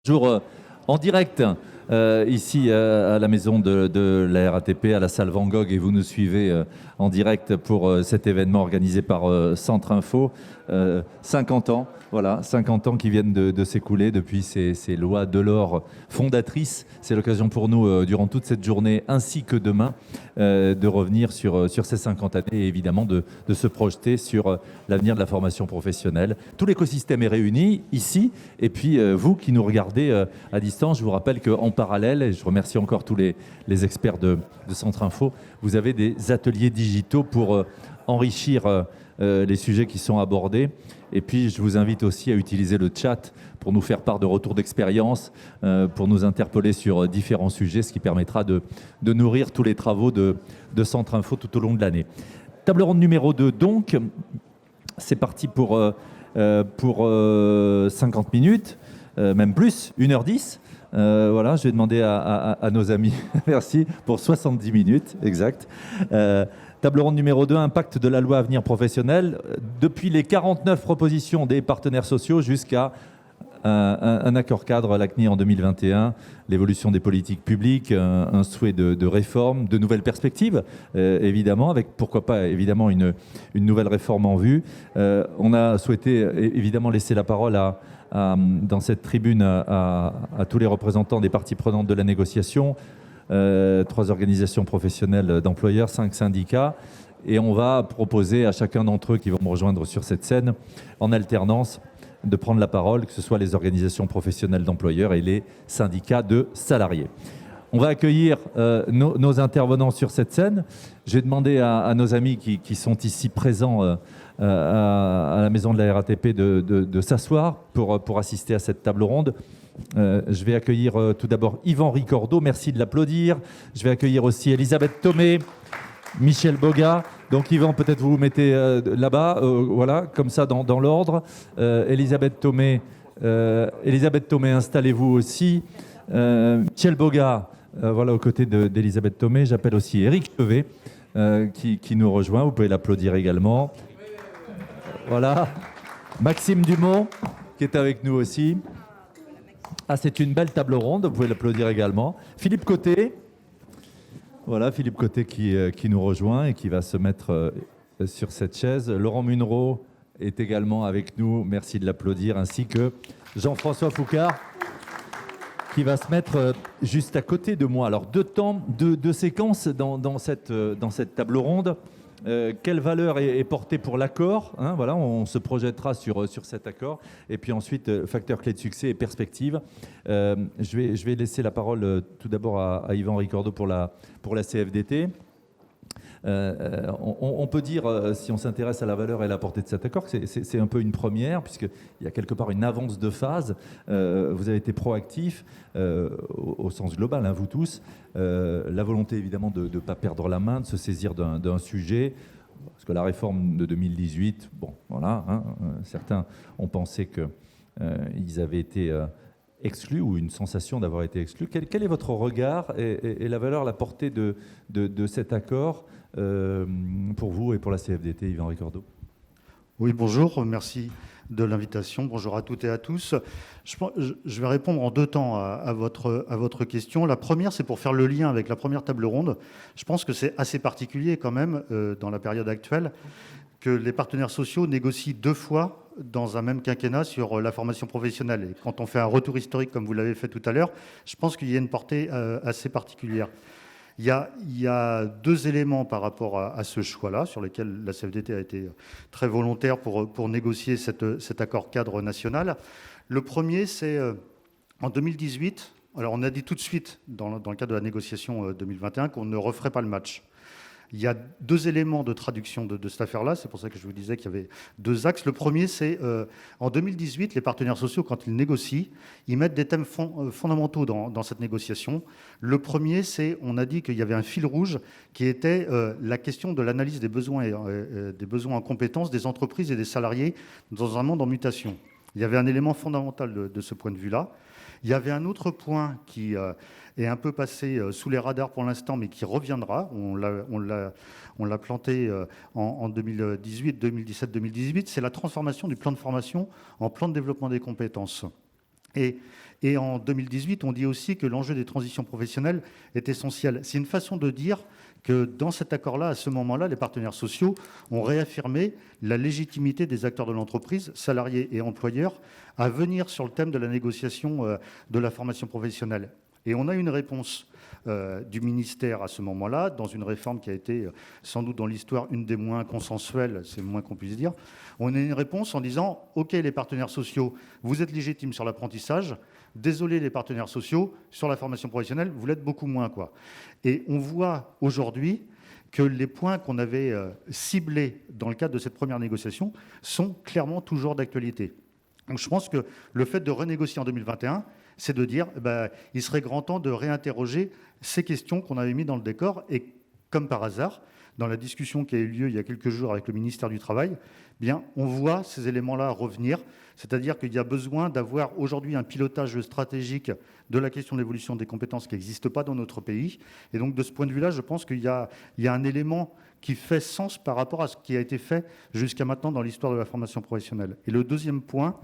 Jour en direct ici à la maison de la RATP, à la salle Van Gogh, et vous nous suivez en direct pour cet événement organisé par Centre Info. 50 ans, voilà, 50 ans qui viennent de s'écouler depuis ces lois Delors fondatrices. C'est l'occasion pour nous, durant toute cette journée ainsi que demain, de revenir sur ces 50 années et évidemment de se projeter sur l'avenir de la formation professionnelle. Tout l'écosystème est réuni ici, et puis vous qui nous regardez à distance, je vous rappelle qu'en parallèle, et je remercie encore tous les experts de Centre Info, vous avez des ateliers digitaux pour enrichir les sujets qui sont abordés. Et puis, je vous invite aussi à utiliser le chat pour nous faire part de retours d'expérience, pour nous interpeller sur différents sujets, ce qui permettra de nourrir tous les travaux de Centre Info tout au long de l'année. Table ronde numéro 2, donc, c'est parti pour 50 minutes, même plus, 1h10. Voilà, je vais demander à nos amis, merci, pour 70 minutes, exact. Table ronde numéro 2, impact de la loi Avenir professionnel, depuis les 49 propositions des partenaires sociaux jusqu'à un accord cadre, la CNIL en 2021, l'évolution des politiques publiques, un souhait de réforme, de nouvelles perspectives, évidemment, avec pourquoi pas évidemment une nouvelle réforme en vue. On a souhaité évidemment laisser la parole dans cette tribune à tous les représentants des parties prenantes de la négociation, 3 organisations professionnelles d'employeurs, 5 syndicats, et on va proposer à chacun d'entre eux qui vont me rejoindre sur cette scène, en alternance, de prendre la parole, que ce soit les organisations professionnelles d'employeurs et les syndicats de salariés. On va accueillir nos intervenants sur cette scène. Je vais demander à nos amis qui sont ici présents à la maison de la RATP de s'asseoir pour assister à cette table ronde. Je vais accueillir tout d'abord Yvan Ricordeau, merci de l'applaudir. Je vais accueillir aussi Elisabeth Thomé, Michel Boga. Donc Yvan, peut-être vous vous mettez là-bas, voilà, comme ça dans l'ordre. Elisabeth Thomé, installez-vous aussi. Michel Boga, voilà, aux côtés d'Elisabeth Thomé. J'appelle aussi Éric Chevet, qui nous rejoint. Vous pouvez l'applaudir également. Voilà. Maxime Dumont, qui est avec nous aussi. Ah, c'est une belle table ronde, vous pouvez l'applaudir également. Philippe Côté. Voilà, Philippe Côté qui nous rejoint et qui va se mettre sur cette chaise. Laurent Munro est également avec nous, merci de l'applaudir, ainsi que Jean-François Foucard, qui va se mettre juste à côté de moi. Alors, deux séquences dans cette table ronde. Quelle valeur est portée pour l'accord, hein, voilà, on se projettera sur cet accord. Et puis ensuite, facteur clé de succès et perspective. Je vais laisser la parole tout d'abord à Yvan Ricordeau pour la CFDT. On peut dire, si on s'intéresse à la valeur et la portée de cet accord, que c'est un peu une première, puisqu'il y a quelque part une avance de phase. Vous avez été proactif au sens global, hein, vous tous. La volonté, évidemment, de ne pas perdre la main, de se saisir d'un sujet. Parce que la réforme de 2018, bon, voilà, hein, certains ont pensé qu'ils avaient été exclus, ou une sensation d'avoir été exclus. Quel est votre regard et la valeur, la portée de cet accord pour vous et pour la CFDT, Yvan Ricordeau? Oui, bonjour, merci de l'invitation. Bonjour à toutes et à tous. Je vais répondre en 2 temps à votre question. La première, c'est pour faire le lien avec la première table ronde. Je pense que c'est assez particulier quand même, dans la période actuelle, que les partenaires sociaux négocient 2 fois dans un même quinquennat sur la formation professionnelle. Et quand on fait un retour historique, comme vous l'avez fait tout à l'heure, je pense qu'il y a une portée assez particulière. Il y a 2 éléments par rapport à ce choix-là, sur lesquels la CFDT a été très volontaire pour négocier cet accord cadre national. Le premier, c'est en 2018, alors on a dit tout de suite, dans le cadre de la négociation 2021, qu'on ne referait pas le match. Il y a 2 éléments de traduction de cette affaire-là, c'est pour ça que je vous disais qu'il y avait 2 axes. Le premier, c'est en 2018, les partenaires sociaux, quand ils négocient, ils mettent des thèmes fondamentaux dans cette négociation. Le premier, c'est, on a dit qu'il y avait un fil rouge qui était la question de l'analyse des besoins en compétences des entreprises et des salariés dans un monde en mutation. Il y avait un élément fondamental de ce point de vue-là. Il y avait un autre point qui est un peu passé sous les radars pour l'instant, mais qui reviendra. On l'a planté en 2018, 2017, 2018. C'est la transformation du plan de formation en plan de développement des compétences. Et en 2018, on dit aussi que l'enjeu des transitions professionnelles est essentiel. C'est une façon de dire que dans cet accord-là, à ce moment-là, les partenaires sociaux ont réaffirmé la légitimité des acteurs de l'entreprise, salariés et employeurs, à venir sur le thème de la négociation de la formation professionnelle. Et on a une réponse du ministère à ce moment-là, dans une réforme qui a été sans doute dans l'histoire une des moins consensuelles, c'est le moins qu'on puisse dire. On a une réponse en disant « Ok, les partenaires sociaux, vous êtes légitimes sur l'apprentissage, désolé les partenaires sociaux, sur la formation professionnelle, vous l'êtes beaucoup moins. » Et on voit aujourd'hui que les points qu'on avait ciblés dans le cadre de cette première négociation sont clairement toujours d'actualité. Donc je pense que le fait de renégocier en 2021, c'est de dire il serait grand temps de réinterroger ces questions qu'on avait mises dans le décor. Et comme par hasard, dans la discussion qui a eu lieu il y a quelques jours avec le ministère du Travail, on voit ces éléments-là revenir. C'est-à-dire qu'il y a besoin d'avoir aujourd'hui un pilotage stratégique de la question de l'évolution des compétences qui n'existe pas dans notre pays. Et donc de ce point de vue-là, je pense qu'il y a un élément qui fait sens par rapport à ce qui a été fait jusqu'à maintenant dans l'histoire de la formation professionnelle. Et le deuxième point,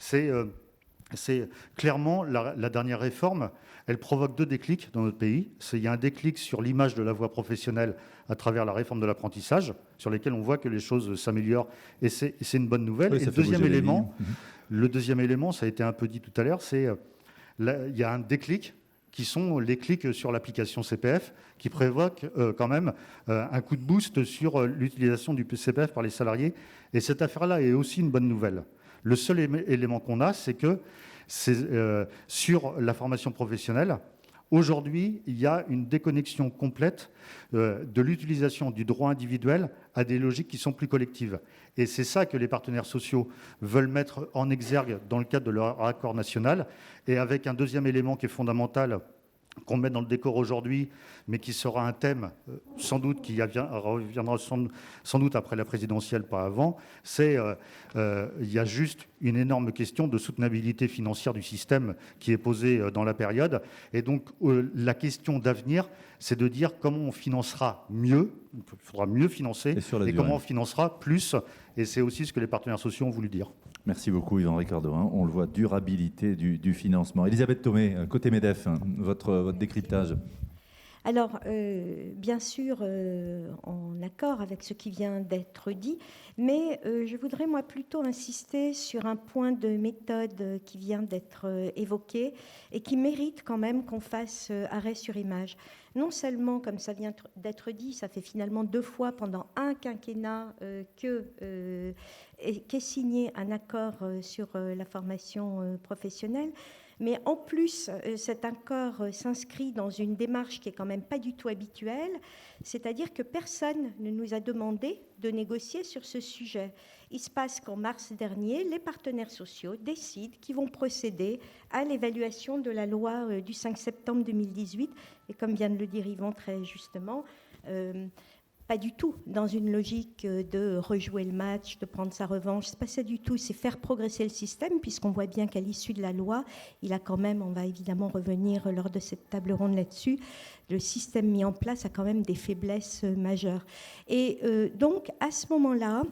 c'est clairement la dernière réforme, elle provoque 2 déclics dans notre pays. Il y a un déclic sur l'image de la voie professionnelle à travers la réforme de l'apprentissage, sur lesquels on voit que les choses s'améliorent, et c'est une bonne nouvelle. Oui, et le deuxième élément, ça a été un peu dit tout à l'heure, c'est il y a un déclic qui sont les clics sur l'application CPF, qui provoquent quand même un coup de boost sur l'utilisation du CPF par les salariés. Et cette affaire-là est aussi une bonne nouvelle. Le seul élément qu'on a, c'est que sur la formation professionnelle, aujourd'hui, il y a une déconnexion complète de l'utilisation du droit individuel à des logiques qui sont plus collectives. Et c'est ça que les partenaires sociaux veulent mettre en exergue dans le cadre de leur accord national. Et avec un deuxième élément qui est fondamental, qu'on met dans le décor aujourd'hui, mais qui sera un thème sans doute qui reviendra sans doute après la présidentielle, pas avant, c'est il y a juste une énorme question de soutenabilité financière du système qui est posée dans la période. Et donc la question d'avenir, c'est de dire comment on financera mieux, il faudra mieux financer, et comment on financera plus. Et c'est aussi ce que les partenaires sociaux ont voulu dire. Merci beaucoup Yvan Ricardo. On le voit, durabilité du financement. Elisabeth Thomé, côté MEDEF, votre décryptage. Alors, bien sûr, en accord avec ce qui vient d'être dit, mais je voudrais moi plutôt insister sur un point de méthode qui vient d'être évoqué et qui mérite quand même qu'on fasse arrêt sur image. Non seulement, comme ça vient d'être dit, ça fait finalement 2 fois pendant un quinquennat qu'est signé un accord sur la formation professionnelle, mais en plus, cet accord s'inscrit dans une démarche qui est quand même pas du tout habituelle, c'est-à-dire que personne ne nous a demandé de négocier sur ce sujet. Il se passe qu'en mars dernier, les partenaires sociaux décident qu'ils vont procéder à l'évaluation de la loi du 5 septembre 2018, et comme vient de le dire Yvan très justement, pas du tout dans une logique de rejouer le match, de prendre sa revanche. C'est pas ça du tout, c'est faire progresser le système, puisqu'on voit bien qu'à l'issue de la loi, il a quand même, on va évidemment revenir lors de cette table ronde là-dessus, le système mis en place a quand même des faiblesses majeures. Et donc, à ce moment-là,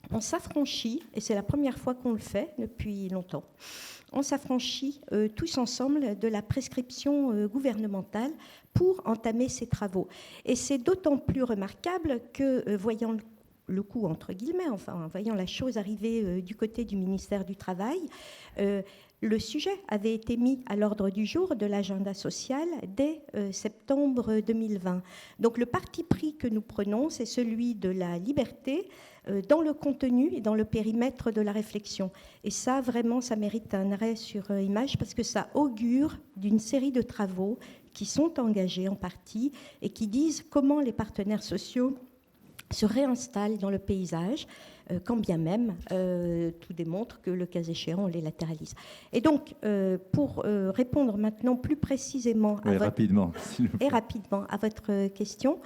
on s'affranchit, et c'est la première fois qu'on le fait depuis longtemps, on s'affranchit tous ensemble de la prescription gouvernementale pour entamer ces travaux. Et c'est d'autant plus remarquable que, voyant le coup, entre guillemets, enfin, voyant la chose arriver du côté du ministère du Travail, le sujet avait été mis à l'ordre du jour de l'agenda social dès septembre 2020. Donc le parti pris que nous prenons, c'est celui de la liberté dans le contenu et dans le périmètre de la réflexion. Et ça, vraiment, ça mérite un arrêt sur image parce que ça augure d'une série de travaux qui sont engagés en partie et qui disent comment les partenaires sociaux se réinstallent dans le paysage, quand bien même tout démontre que, le cas échéant, on les latéralise. Et donc, pour répondre maintenant plus précisément rapidement à votre question,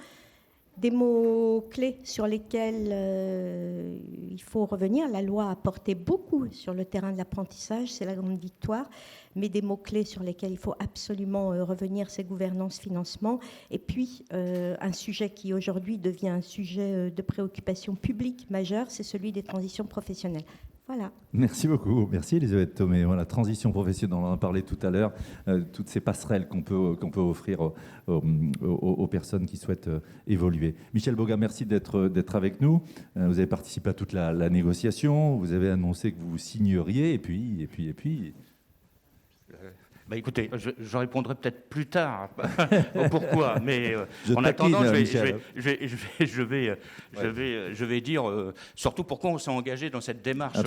des mots-clés sur lesquels il faut revenir. La loi a porté beaucoup sur le terrain de l'apprentissage, c'est la grande victoire, mais des mots-clés sur lesquels il faut absolument revenir, c'est gouvernance, financement, et puis un sujet qui aujourd'hui devient un sujet de préoccupation publique majeure, c'est celui des transitions professionnelles. Voilà. Merci beaucoup. Merci Elisabeth Thomé. Voilà, transition professionnelle, on en a parlé tout à l'heure. Toutes ces passerelles qu'on peut offrir aux personnes qui souhaitent évoluer. Michel Boga, merci d'être avec nous. Vous avez participé à toute la négociation. Vous avez annoncé que vous signeriez. Et puis. Écoutez, je répondrai peut-être plus tard au pourquoi, mais en taquine, attendant, Michel. je vais dire surtout pourquoi on s'est engagé dans cette démarche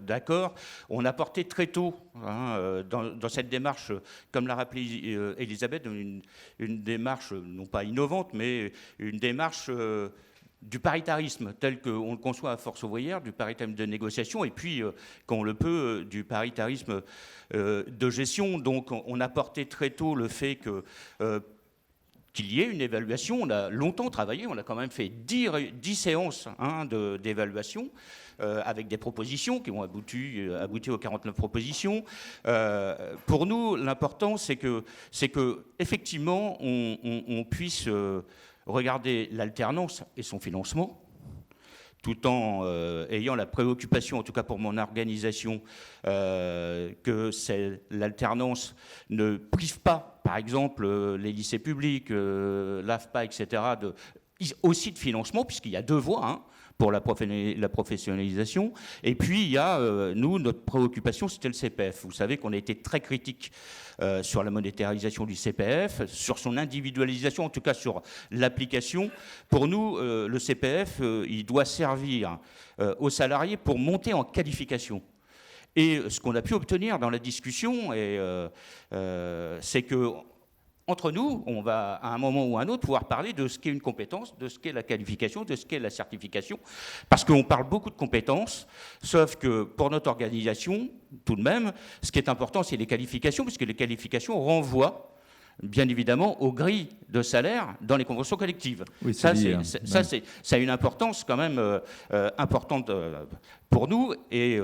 d'accord. On a porté très tôt dans cette démarche, comme l'a rappelé Elisabeth, une démarche non pas innovante, mais une démarche du paritarisme tel qu'on le conçoit à Force ouvrière, du paritarisme de négociation, et puis, quand on le peut, du paritarisme de gestion. Donc, on a porté très tôt le fait qu'il y ait une évaluation. On a longtemps travaillé, on a quand même fait 10 séances d'évaluation avec des propositions qui ont abouti aux 49 propositions. Pour nous, l'important, c'est que effectivement, on puisse regarder l'alternance et son financement, tout en ayant la préoccupation, en tout cas pour mon organisation, que l'alternance ne prive pas, par exemple, les lycées publics, l'AFPA, etc., aussi de financement, puisqu'il y a 2 voies pour la professionnalisation. Et puis, il y a, nous, notre préoccupation, c'était le CPF. Vous savez qu'on a été très critique sur la monétarisation du CPF, sur son individualisation, en tout cas sur l'application. Pour nous, le CPF, il doit servir aux salariés pour monter en qualification. Et ce qu'on a pu obtenir dans la discussion, c'est que entre nous, on va à un moment ou à un autre pouvoir parler de ce qu'est une compétence, de ce qu'est la qualification, de ce qu'est la certification, parce qu'on parle beaucoup de compétences, sauf que pour notre organisation, tout de même, ce qui est important, c'est les qualifications, puisque les qualifications renvoient bien évidemment aux grilles de salaire dans les conventions collectives. Oui, ça a une importance quand même importante pour nous. Et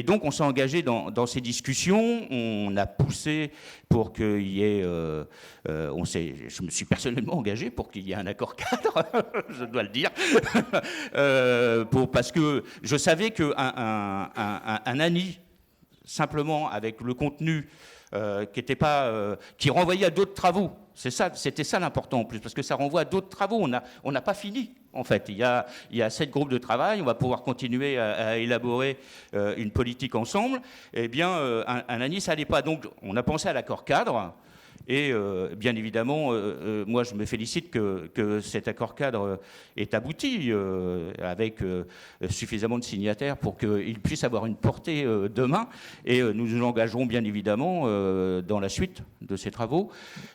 donc, on s'est engagé dans ces discussions. On a poussé pour qu'il y ait... je me suis personnellement engagé pour qu'il y ait un accord cadre, je dois le dire, parce que je savais qu'un ANI, simplement avec le contenu qui renvoyait à d'autres travaux. C'était ça l'important en plus, parce que ça renvoie à d'autres travaux. On n'a pas fini, en fait. Il y a 7 groupes de travail, on va pouvoir continuer à élaborer une politique ensemble. Eh bien, un ANI, ça n'allait pas. Donc, on a pensé à l'accord cadre. Et bien évidemment, moi je me félicite que cet accord cadre ait abouti avec suffisamment de signataires pour qu'il puisse avoir une portée demain. Et nous nous engagerons bien évidemment dans la suite de ces travaux.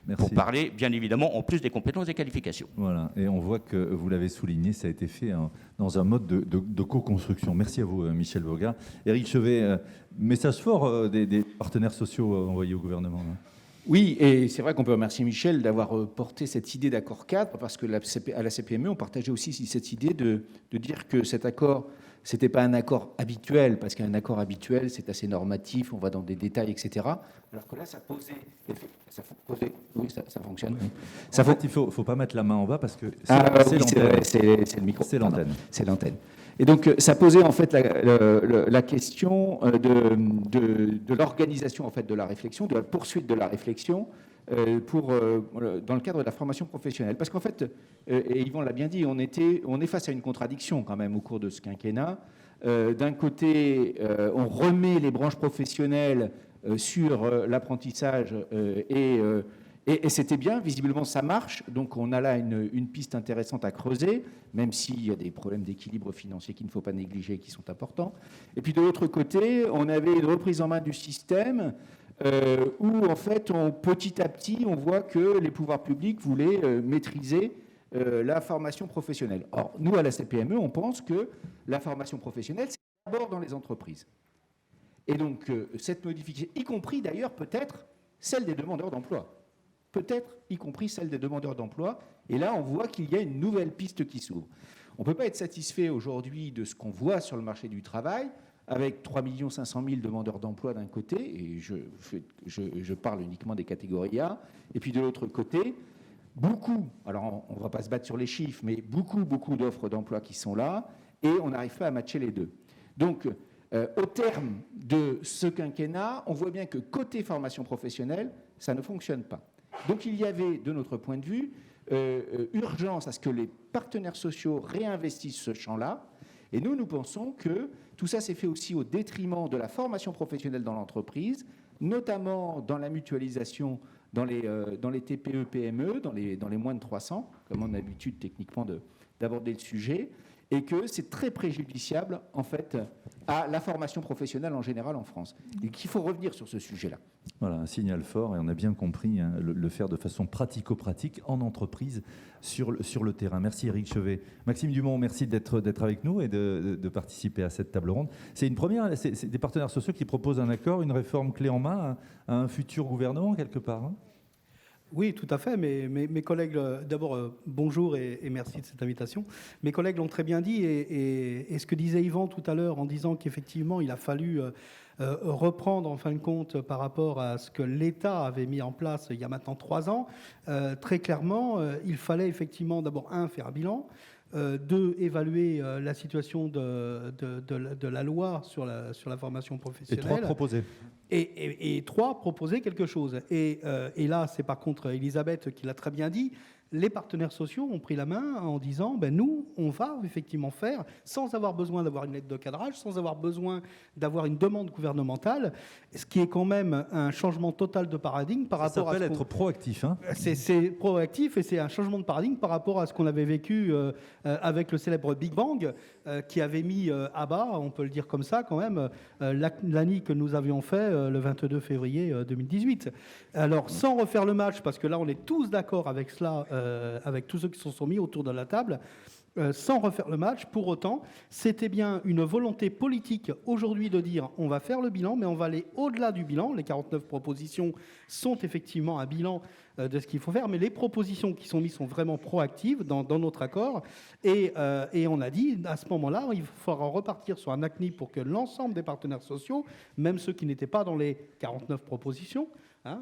Merci. Pour parler bien évidemment en plus des compétences et qualifications. Voilà, et on voit que vous l'avez souligné, ça a été fait dans un mode de co-construction. Merci à vous Michel Boga. Éric Chevet, message fort des partenaires sociaux envoyés au gouvernement. Oui, et c'est vrai qu'on peut remercier Michel d'avoir porté cette idée d'accord cadre, parce que à la CPME, on partageait aussi cette idée de dire que cet accord, ce n'était pas un accord habituel, parce qu'un accord habituel, c'est assez normatif, on va dans des détails, etc. Alors que là, ça posait oui, ça fonctionne. Oui. En fait, il ne faut pas mettre la main en bas, parce que c'est le micro. C'est l'antenne. C'est l'antenne. Et donc, ça posait en fait la question de l'organisation en fait de la réflexion, de la poursuite de la réflexion dans le cadre de la formation professionnelle. Parce qu'en fait, et Yvan l'a bien dit, on est face à une contradiction quand même au cours de ce quinquennat. D'un côté, on remet les branches professionnelles sur l'apprentissage et c'était bien, visiblement ça marche, donc on a là une piste intéressante à creuser, même s'il y a des problèmes d'équilibre financier qu'il ne faut pas négliger, qui sont importants. Et puis de l'autre côté, on avait une reprise en main du système où en fait, petit à petit, on voit que les pouvoirs publics voulaient maîtriser la formation professionnelle. Or, nous, à la CPME, on pense que la formation professionnelle, c'est d'abord dans les entreprises. Et donc, cette modification, y compris d'ailleurs peut-être celle des demandeurs d'emploi, peut-être y compris celle des demandeurs d'emploi. Et là, on voit qu'il y a une nouvelle piste qui s'ouvre. On ne peut pas être satisfait aujourd'hui de ce qu'on voit sur le marché du travail, avec 3 500 000 demandeurs d'emploi d'un côté, et je parle uniquement des catégories A, et puis de l'autre côté, beaucoup, alors on ne va pas se battre sur les chiffres, mais beaucoup d'offres d'emploi qui sont là, et on n'arrive pas à matcher les deux. Donc, au terme de ce quinquennat, on voit bien que côté formation professionnelle, ça ne fonctionne pas. Donc il y avait, de notre point de vue, urgence à ce que les partenaires sociaux réinvestissent ce champ-là. Et nous pensons que tout ça s'est fait aussi au détriment de la formation professionnelle dans l'entreprise, notamment dans la mutualisation dans les TPE, PME, dans les moins de 300, comme on a l'habitude techniquement d'aborder le sujet, et que c'est très préjudiciable, en fait, à la formation professionnelle en général en France. Et qu'il faut revenir sur ce sujet-là. Voilà, un signal fort, et on a bien compris, hein, le faire de façon pratico-pratique en entreprise sur le terrain. Merci Éric Chevet. Maxime Dumont, merci d'être avec nous et de participer à cette table ronde. C'est une première, c'est des partenaires sociaux qui proposent un accord, une réforme clé en main à un futur gouvernement, quelque part, hein. Oui, tout à fait. Mes collègues, d'abord, bonjour et merci de cette invitation. Mes collègues l'ont très bien dit et ce que disait Yvan tout à l'heure en disant qu'effectivement, il a fallu reprendre en fin de compte par rapport à ce que l'État avait mis en place il y a maintenant 3 ans, très clairement, il fallait effectivement d'abord, faire un bilan, 2, évaluer la situation de la loi sur la formation professionnelle. Et 3, proposer. Et 3, proposer quelque chose. Et là, c'est par contre Elisabeth qui l'a très bien dit, les partenaires sociaux ont pris la main en disant nous, on va effectivement faire, sans avoir besoin d'avoir une lettre de cadrage, sans avoir besoin d'avoir une demande gouvernementale, ce qui est quand même un changement total de paradigme par rapport à... Ça s'appelle être proactif. Hein. C'est proactif et c'est un changement de paradigme par rapport à ce qu'on avait vécu avec le célèbre Big Bang, qui avait mis à bas, on peut le dire comme ça quand même, l'ANI que nous avions fait le 22 février 2018. Alors, sans refaire le match, parce que là, on est tous d'accord avec cela, avec tous ceux qui se sont mis autour de la table, sans refaire le match, pour autant, c'était bien une volonté politique aujourd'hui de dire on va faire le bilan, mais on va aller au-delà du bilan. Les 49 propositions sont effectivement un bilan de ce qu'il faut faire, mais les propositions qui sont mises sont vraiment proactives dans notre accord. Et on a dit, à ce moment-là, il faudra repartir sur un ACNI pour que l'ensemble des partenaires sociaux, même ceux qui n'étaient pas dans les 49 propositions,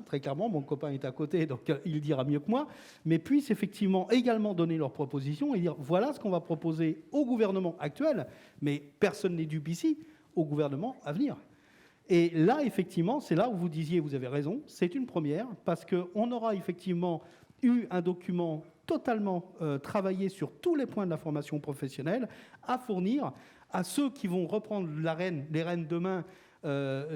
très clairement, mon copain est à côté, donc il dira mieux que moi, mais puissent effectivement également donner leurs propositions et dire voilà ce qu'on va proposer au gouvernement actuel, mais personne n'est dupe ici, au gouvernement à venir. Et là, effectivement, c'est là où vous disiez, vous avez raison, c'est une première, parce qu'on aura effectivement eu un document totalement travaillé sur tous les points de la formation professionnelle à fournir à ceux qui vont reprendre les rênes demain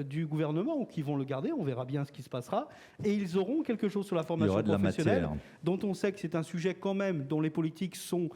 du gouvernement ou qui vont le garder, on verra bien ce qui se passera, et ils auront quelque chose sur la formation professionnelle dont on sait que c'est un sujet quand même dont les politiques sont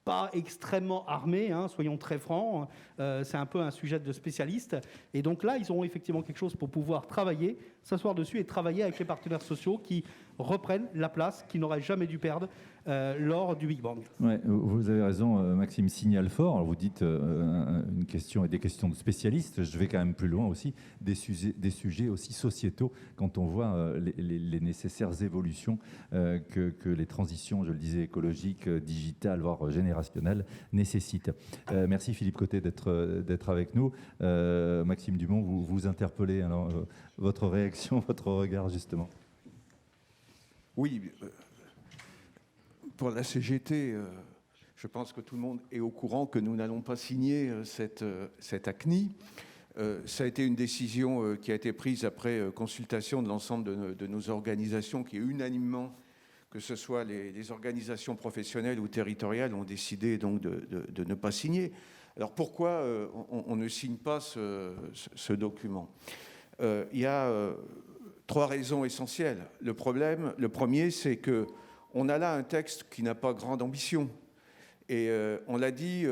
pas extrêmement armés, soyons très francs, c'est un peu un sujet de spécialistes, et donc là ils auront effectivement quelque chose pour pouvoir travailler, s'asseoir dessus et travailler avec les partenaires sociaux qui reprennent la place qu'ils n'auraient jamais dû perdre lors du Big Bang. Ouais, vous avez raison, Maxime, signal fort. Alors vous dites une question et des questions de spécialistes. Je vais quand même plus loin aussi, des sujets aussi sociétaux quand on voit les nécessaires évolutions que les transitions, je le disais, écologiques, digitales, voire générationnelles nécessitent. Merci Philippe Côté d'être avec nous. Maxime Dumont, vous interpellez. Alors, votre réaction, votre regard justement. Oui, pour la CGT, je pense que tout le monde est au courant que nous n'allons pas signer cette ACNI. Ça a été une décision qui a été prise après consultation de l'ensemble de nos organisations qui, unanimement, que ce soit les organisations professionnelles ou territoriales, ont décidé donc de ne pas signer. Alors pourquoi on ne signe pas ce document ? Il y a 3 raisons essentielles. Le premier, c'est qu'on a là un texte qui n'a pas grande ambition. Et on l'a dit,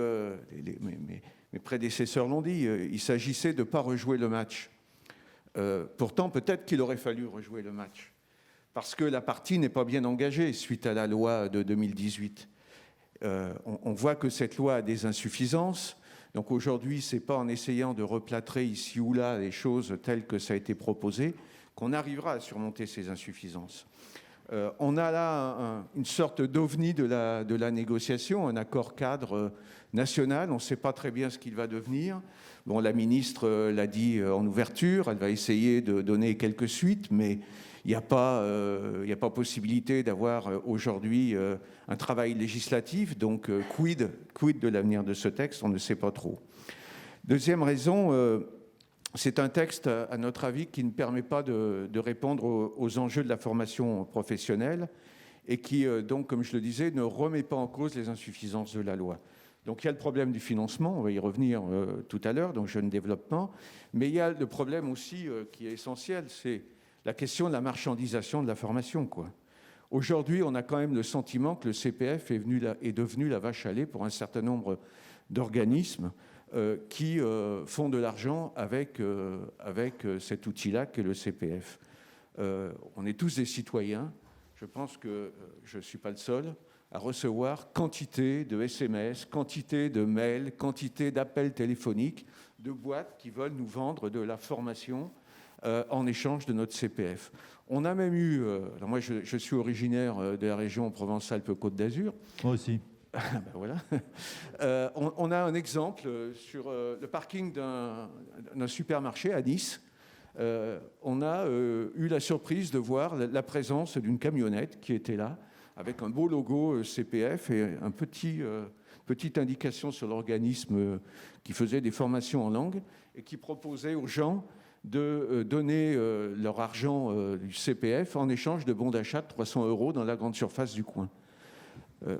mes prédécesseurs l'ont dit, il s'agissait de ne pas rejouer le match. Pourtant, peut-être qu'il aurait fallu rejouer le match, parce que la partie n'est pas bien engagée suite à la loi de 2018. On voit que cette loi a des insuffisances. Donc aujourd'hui, ce n'est pas en essayant de replâtrer ici ou là les choses telles que ça a été proposé qu'on arrivera à surmonter ces insuffisances. On a là une sorte d'ovni de la négociation, un accord cadre national. On ne sait pas très bien ce qu'il va devenir. Bon, la ministre l'a dit en ouverture, elle va essayer de donner quelques suites, mais il n'y a pas possibilité d'avoir aujourd'hui un travail législatif. Donc, quid de l'avenir de ce texte ? On ne sait pas trop. Deuxième raison, c'est un texte, à notre avis, qui ne permet pas de répondre aux enjeux de la formation professionnelle et qui, donc, comme je le disais, ne remet pas en cause les insuffisances de la loi. Donc il y a le problème du financement, on va y revenir tout à l'heure, donc je ne développe pas, mais il y a le problème aussi qui est essentiel, c'est la question de la marchandisation de la formation, quoi. Aujourd'hui, on a quand même le sentiment que le CPF est devenu la vache à lait pour un certain nombre d'organismes qui font de l'argent avec cet outil-là qu'est le CPF. On est tous des citoyens. Je pense que je ne suis pas le seul à recevoir quantité de SMS, quantité de mails, quantité d'appels téléphoniques de boîtes qui veulent nous vendre de la formation en échange de notre CPF. On a même eu, alors moi je suis originaire de la région Provence-Alpes-Côte d'Azur. Moi aussi. Ben voilà. On a un exemple sur le parking d'un supermarché à Nice. On a eu la surprise de voir la présence d'une camionnette qui était là, avec un beau logo CPF et une petite indication sur l'organisme qui faisait des formations en langue et qui proposait aux gens de donner leur argent du CPF en échange de bons d'achat de 300 € dans la grande surface du coin.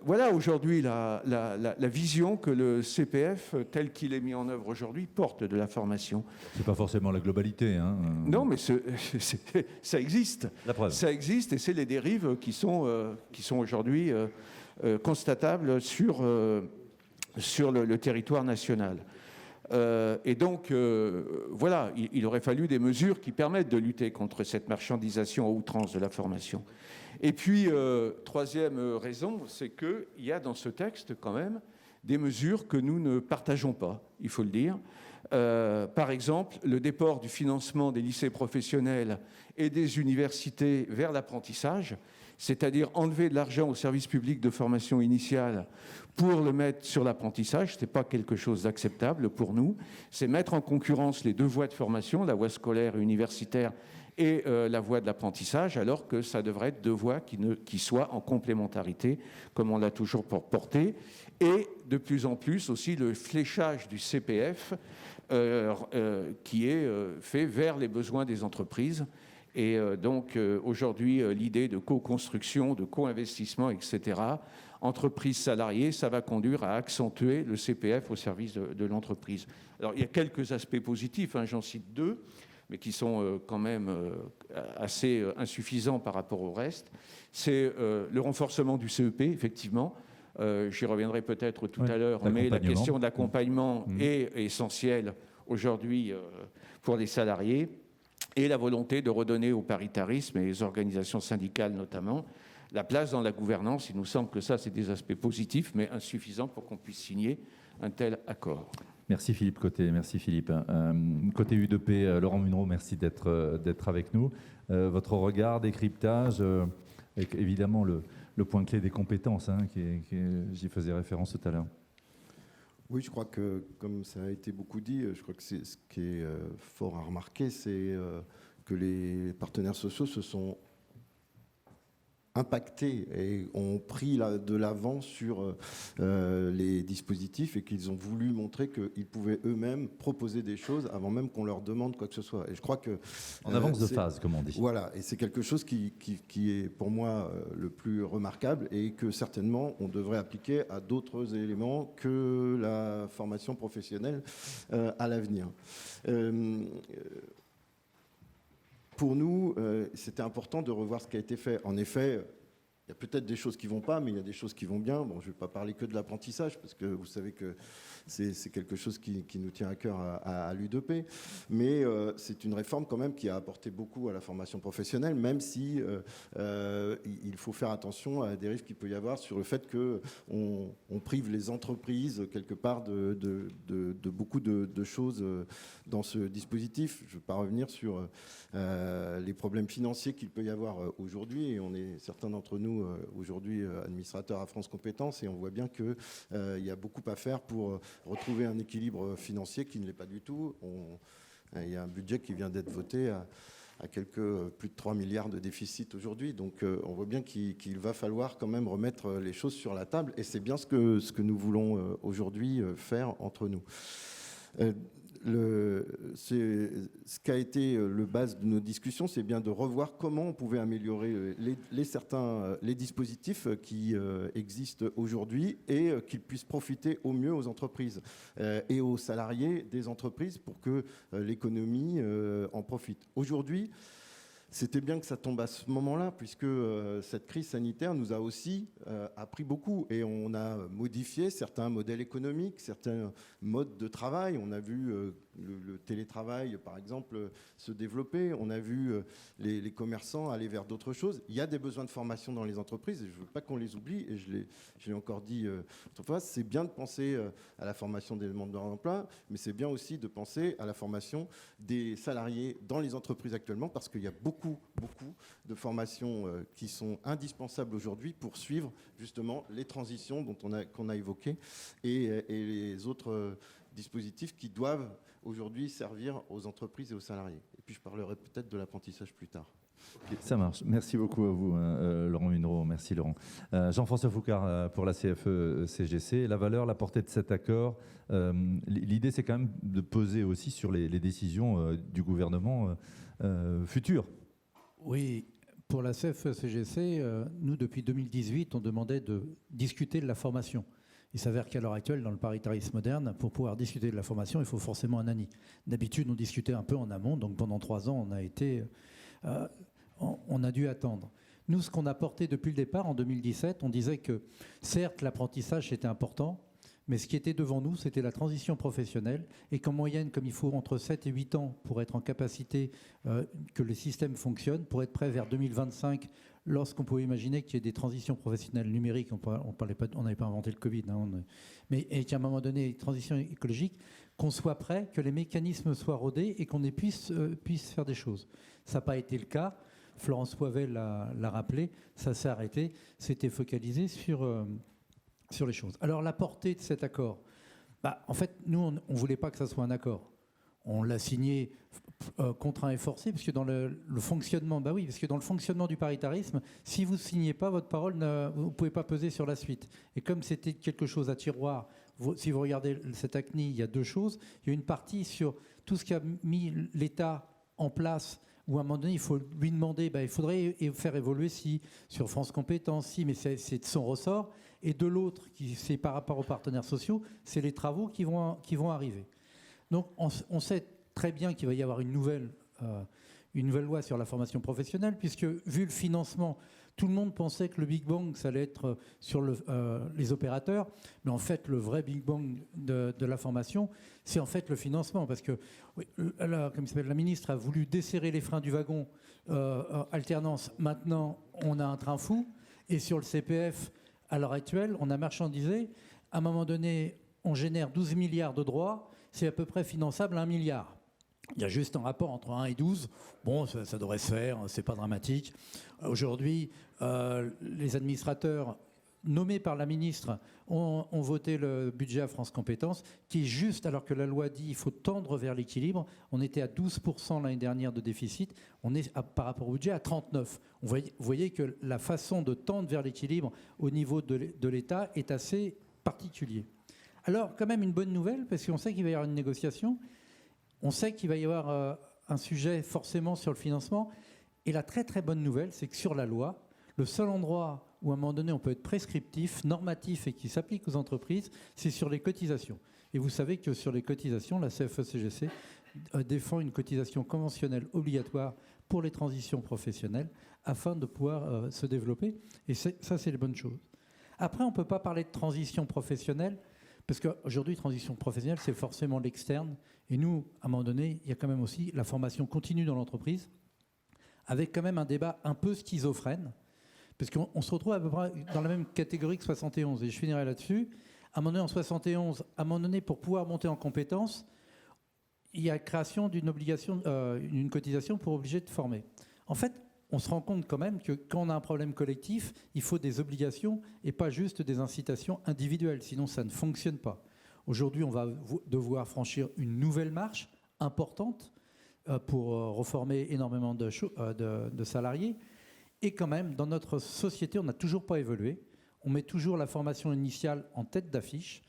Voilà aujourd'hui la vision que le CPF, tel qu'il est mis en œuvre aujourd'hui, porte de la formation. C'est pas forcément la globalité. Hein. Non, mais ça existe. La preuve. Ça existe et c'est les dérives qui sont aujourd'hui constatables sur le territoire national. Et donc, voilà, il aurait fallu des mesures qui permettent de lutter contre cette marchandisation à outrance de la formation. Et puis, troisième raison, c'est qu'il y a dans ce texte quand même des mesures que nous ne partageons pas, il faut le dire. Par exemple, le déport du financement des lycées professionnels et des universités vers l'apprentissage, c'est-à-dire enlever de l'argent au service public de formation initiale pour le mettre sur l'apprentissage, ce n'est pas quelque chose d'acceptable pour nous. C'est mettre en concurrence les deux voies de formation, la voie scolaire et universitaire et la voie de l'apprentissage, alors que ça devrait être deux voies qui soient en complémentarité, comme on l'a toujours porté. Et de plus en plus aussi le fléchage du CPF qui est fait vers les besoins des entreprises. Et donc aujourd'hui, l'idée de co-construction, de co-investissement, etc., entreprise salariée, ça va conduire à accentuer le CPF au service de l'entreprise. Alors il y a quelques aspects positifs, hein, j'en cite deux, mais qui sont quand même assez insuffisants par rapport au reste. C'est le renforcement du CEP, effectivement. J'y reviendrai peut-être tout à l'heure, mais la question de l'accompagnement est essentielle aujourd'hui pour les salariés. Et la volonté de redonner au paritarisme et les organisations syndicales notamment la place dans la gouvernance. Il nous semble que ça, c'est des aspects positifs, mais insuffisants pour qu'on puisse signer un tel accord. Merci Philippe Côté, merci Philippe. Côté U2P, Laurent Munro, merci d'être avec nous. Votre regard, décryptage, avec évidemment le point clé des compétences, hein, j'y faisais référence tout à l'heure. Oui, je crois que, comme ça a été beaucoup dit, je crois que ce qui est fort à remarquer, c'est que les partenaires sociaux se sont impactés et ont pris de l'avant sur les dispositifs et qu'ils ont voulu montrer qu'ils pouvaient eux-mêmes proposer des choses avant même qu'on leur demande quoi que ce soit. Et je crois que en avance de phase, comme on dit. Voilà, et c'est quelque chose qui est pour moi le plus remarquable et que certainement on devrait appliquer à d'autres éléments que la formation professionnelle à l'avenir. Pour nous, c'était important de revoir ce qui a été fait. En effet, il y a peut-être des choses qui ne vont pas, mais il y a des choses qui vont bien. Bon, je ne vais pas parler que de l'apprentissage, parce que vous savez que c'est quelque chose qui nous tient à cœur à l'U2P. Mais c'est une réforme quand même qui a apporté beaucoup à la formation professionnelle, même si il faut faire attention à la dérive qu'il peut y avoir sur le fait qu'on prive les entreprises quelque part de beaucoup de choses dans ce dispositif. Je ne veux pas revenir sur les problèmes financiers qu'il peut y avoir aujourd'hui. Et on est certains d'entre nous aujourd'hui administrateurs à France Compétences et on voit bien qu'il y a beaucoup à faire pour retrouver un équilibre financier qui ne l'est pas du tout. Il y a un budget qui vient d'être voté à plus de 3 milliards de déficit aujourd'hui. Donc on voit bien qu'il va falloir quand même remettre les choses sur la table et c'est bien ce que nous voulons aujourd'hui faire entre nous. ce qui a été le base de nos discussions, c'est bien de revoir comment on pouvait améliorer les dispositifs qui existent aujourd'hui et qu'ils puissent profiter au mieux aux entreprises et aux salariés des entreprises pour que l'économie en profite. Aujourd'hui, c'était bien que ça tombe à ce moment-là, puisque cette crise sanitaire nous a aussi appris beaucoup. Et on a modifié certains modèles économiques, certains modes de travail. On a vu le télétravail, par exemple, se développer. On a vu les commerçants aller vers d'autres choses. Il y a des besoins de formation dans les entreprises, et je ne veux pas qu'on les oublie. Et je l'ai encore dit autrefois, c'est bien de penser à la formation des demandeurs d'emploi, mais c'est bien aussi de penser à la formation des salariés dans les entreprises actuellement, parce qu'il y a beaucoup de formations qui sont indispensables aujourd'hui pour suivre justement les transitions qu'on a évoquées et les autres dispositifs qui doivent aujourd'hui servir aux entreprises et aux salariés. Et puis je parlerai peut-être de l'apprentissage plus tard. Ça marche. Merci beaucoup à vous, Laurent Munro. Merci, Laurent. Jean-François Foucard, pour la CFE-CGC. La valeur, la portée de cet accord, l'idée, c'est quand même de peser aussi sur les décisions du gouvernement futur. Oui, pour la CFE-CGC, nous, depuis 2018, on demandait de discuter de la formation. Il s'avère qu'à l'heure actuelle, dans le paritarisme moderne, pour pouvoir discuter de la formation, il faut forcément un ANI. D'habitude, on discutait un peu en amont, donc pendant 3 ans, on a dû attendre. Nous, ce qu'on a porté depuis le départ, en 2017, on disait que, certes, l'apprentissage, c'était important, mais ce qui était devant nous, c'était la transition professionnelle, et qu'en moyenne, comme il faut entre 7 et 8 ans pour être en capacité que le système fonctionne, pour être prêt vers 2025, lorsqu'on pouvait imaginer qu'il y ait des transitions professionnelles numériques, on n'avait pas inventé le Covid, mais qu'à un moment donné, transition écologique, qu'on soit prêt, que les mécanismes soient rodés et qu'on puisse faire des choses. Ça n'a pas été le cas. Florence Poivet l'a rappelé, ça s'est arrêté, c'était focalisé sur les choses. Alors la portée de cet accord, en fait, nous, on ne voulait pas que ça soit un accord. On l'a signé contraint et forcé, parce que dans le fonctionnement, parce que dans le fonctionnement du paritarisme, si vous ne signez pas, votre parole, vous ne pouvez pas peser sur la suite. Et comme c'était quelque chose à tiroir, si vous regardez cette ACNI, il y a 2 choses. Il y a une partie sur tout ce qu'a mis l'État en place, où à un moment donné, il faut lui demander, il faudrait faire évoluer sur France Compétences, mais c'est de son ressort. Et de l'autre, c'est par rapport aux partenaires sociaux, c'est les travaux qui vont arriver. Donc on sait très bien qu'il va y avoir une nouvelle loi sur la formation professionnelle, puisque vu le financement, tout le monde pensait que le Big Bang, ça allait être sur les opérateurs, mais en fait, le vrai Big Bang de la formation, c'est en fait le financement, parce que la ministre a voulu desserrer les freins du wagon alternance. Maintenant, on a un train fou, et sur le CPF, à l'heure actuelle, on a marchandisé. À un moment donné, on génère 12 milliards de droits, c'est à peu près finançable à 1 milliard. Il y a juste un rapport entre 1 et 12. Bon, ça devrait se faire, c'est pas dramatique. Aujourd'hui, les administrateurs nommés par la ministre ont voté le budget à France Compétences, qui est juste, alors que la loi dit qu'il faut tendre vers l'équilibre. On était à 12% l'année dernière de déficit. On est, par rapport au budget, à 39%. Vous voyez que la façon de tendre vers l'équilibre au niveau de l'État est assez particulier. Alors, quand même, une bonne nouvelle, parce qu'on sait qu'il va y avoir une négociation. On sait qu'il va y avoir un sujet forcément sur le financement. Et la très très bonne nouvelle, c'est que sur la loi, le seul endroit où à un moment donné on peut être prescriptif, normatif et qui s'applique aux entreprises, c'est sur les cotisations. Et vous savez que sur les cotisations, la CFE-CGC défend une cotisation conventionnelle obligatoire pour les transitions professionnelles afin de pouvoir se développer. Et ça, c'est les bonnes choses. Après, on ne peut pas parler de transition professionnelle, parce qu'aujourd'hui, transition professionnelle, c'est forcément l'externe. Et nous, à un moment donné, il y a quand même aussi la formation continue dans l'entreprise, avec quand même un débat un peu schizophrène, parce qu'on se retrouve à peu près dans la même catégorie que 71. Et je finirai là-dessus. À un moment donné, en 71, à un moment donné, pour pouvoir monter en compétences, il y a la création d'une obligation, une cotisation pour obliger de former. En fait, on se rend compte quand même que quand on a un problème collectif, il faut des obligations et pas juste des incitations individuelles, sinon ça ne fonctionne pas. Aujourd'hui, on va devoir franchir une nouvelle marche importante pour reformer énormément de salariés. Et quand même, dans notre société, on n'a toujours pas évolué. On met toujours la formation initiale en tête d'affiche,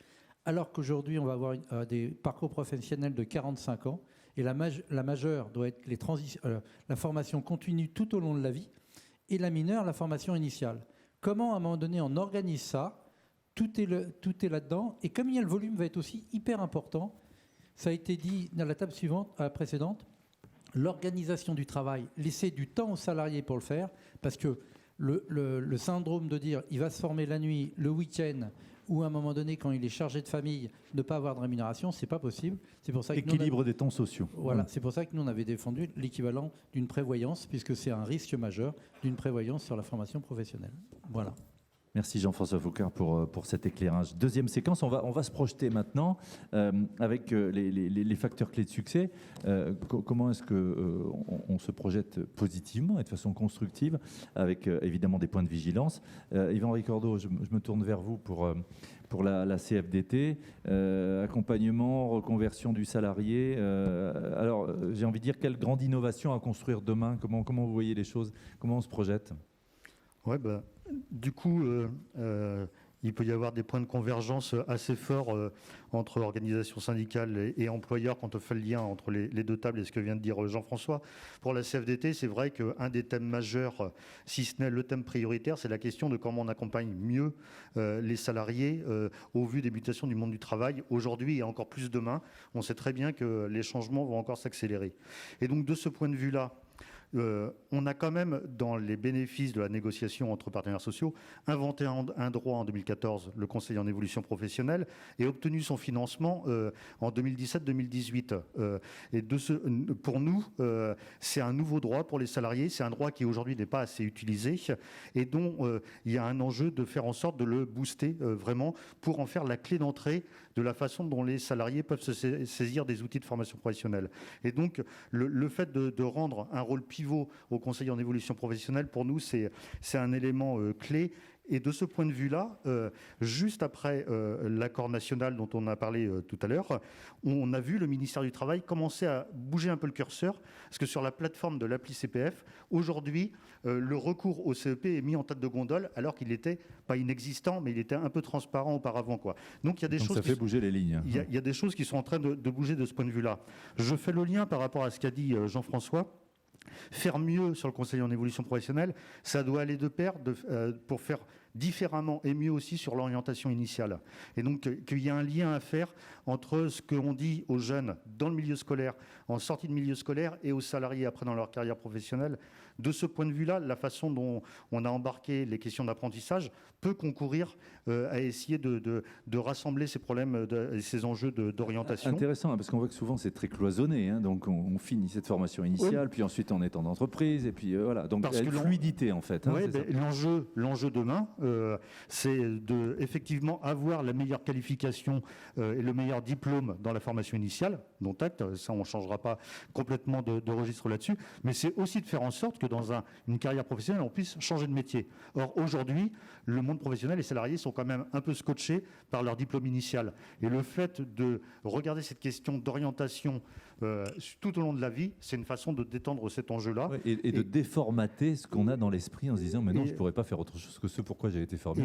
alors qu'aujourd'hui, on va avoir des parcours professionnels de 45 ans, et la majeure doit être la formation continue tout au long de la vie, et la mineure, la formation initiale. Comment, à un moment donné, on organise ça? Tout est là-dedans, et comme il y a le volume va être aussi hyper important, ça a été dit dans la table suivante, à la précédente, l'organisation du travail, laisser du temps aux salariés pour le faire, parce que le syndrome de dire il va se former la nuit, le week-end, ou à un moment donné, quand il est chargé de famille, ne pas avoir de rémunération, c'est pas possible. C'est pour ça que équilibre des temps sociaux. Voilà, c'est pour ça que nous on avait défendu l'équivalent d'une prévoyance, puisque c'est un risque majeur d'une prévoyance sur la formation professionnelle. Voilà. Merci Jean-François Foucard pour cet éclairage. Deuxième séquence, on va se projeter maintenant avec les facteurs clés de succès. Comment est-ce qu'on se projette positivement et de façon constructive, avec évidemment des points de vigilance. Yvan Ricordo, je me tourne vers vous pour la CFDT, accompagnement, reconversion du salarié. Alors, j'ai envie de dire, quelle grande innovation à construire demain? Comment vous voyez les choses? Comment on se projette? Ouais, du coup, il peut y avoir des points de convergence assez forts entre organisations syndicales et employeurs quand on fait le lien entre les deux tables et ce que vient de dire Jean-François. Pour la CFDT, c'est vrai qu'un des thèmes majeurs, si ce n'est le thème prioritaire, c'est la question de comment on accompagne mieux les salariés au vu des mutations du monde du travail aujourd'hui et encore plus demain. On sait très bien que les changements vont encore s'accélérer. Et donc, de ce point de vue-là, on a quand même, dans les bénéfices de la négociation entre partenaires sociaux, inventé un droit en 2014, le Conseil en évolution professionnelle, et obtenu son financement en 2017-2018. Et pour nous, c'est un nouveau droit pour les salariés. C'est un droit qui aujourd'hui n'est pas assez utilisé et dont il y a un enjeu de faire en sorte de le booster vraiment pour en faire la clé d'entrée de la façon dont les salariés peuvent se saisir des outils de formation professionnelle. Et donc, le fait de rendre un rôle pivot au Conseil en évolution professionnelle, pour nous, c'est un élément clé. Et de ce point de vue-là, juste après l'accord national dont on a parlé tout à l'heure, on a vu le ministère du Travail commencer à bouger un peu le curseur, parce que sur la plateforme de l'appli CPF, aujourd'hui, le recours au CEP est mis en tête de gondole, alors qu'il n'était pas inexistant, mais il était un peu transparent auparavant, quoi. Donc il y a des choses ça fait bouger les lignes. Il y a des choses qui sont en train de bouger de ce point de vue-là. Je fais le lien par rapport à ce qu'a dit Jean-François. Faire mieux sur le Conseil en évolution professionnelle, ça doit aller de pair pour faire différemment et mieux aussi sur l'orientation initiale. Et donc qu'il y a un lien à faire entre ce qu'on dit aux jeunes dans le milieu scolaire, en sortie de milieu scolaire, et aux salariés après dans leur carrière professionnelle. De ce point de vue-là, la façon dont on a embarqué les questions d'apprentissage peut concourir à essayer de rassembler ces problèmes et ces enjeux d'orientation. Intéressant, parce qu'on voit que souvent c'est très cloisonné. Donc on finit cette formation initiale, puis ensuite on est en entreprise, et puis voilà. Donc il y a une fluidité en fait. Oui, l'enjeu demain, c'est effectivement avoir la meilleure qualification et le meilleur diplôme dans la formation initiale, dont acte, ça on ne changera pas complètement de registre là-dessus, mais c'est aussi de faire en sorte que dans une carrière professionnelle, on puisse changer de métier. Or, aujourd'hui, le monde professionnel, les salariés sont quand même un peu scotchés par leur diplôme initial. Et le fait de regarder cette question d'orientation tout au long de la vie, c'est une façon de détendre cet enjeu-là. Ouais, et de déformater ce qu'on a dans l'esprit en se disant « mais non, je ne pourrais pas faire autre chose que ce pourquoi j'ai été formé ».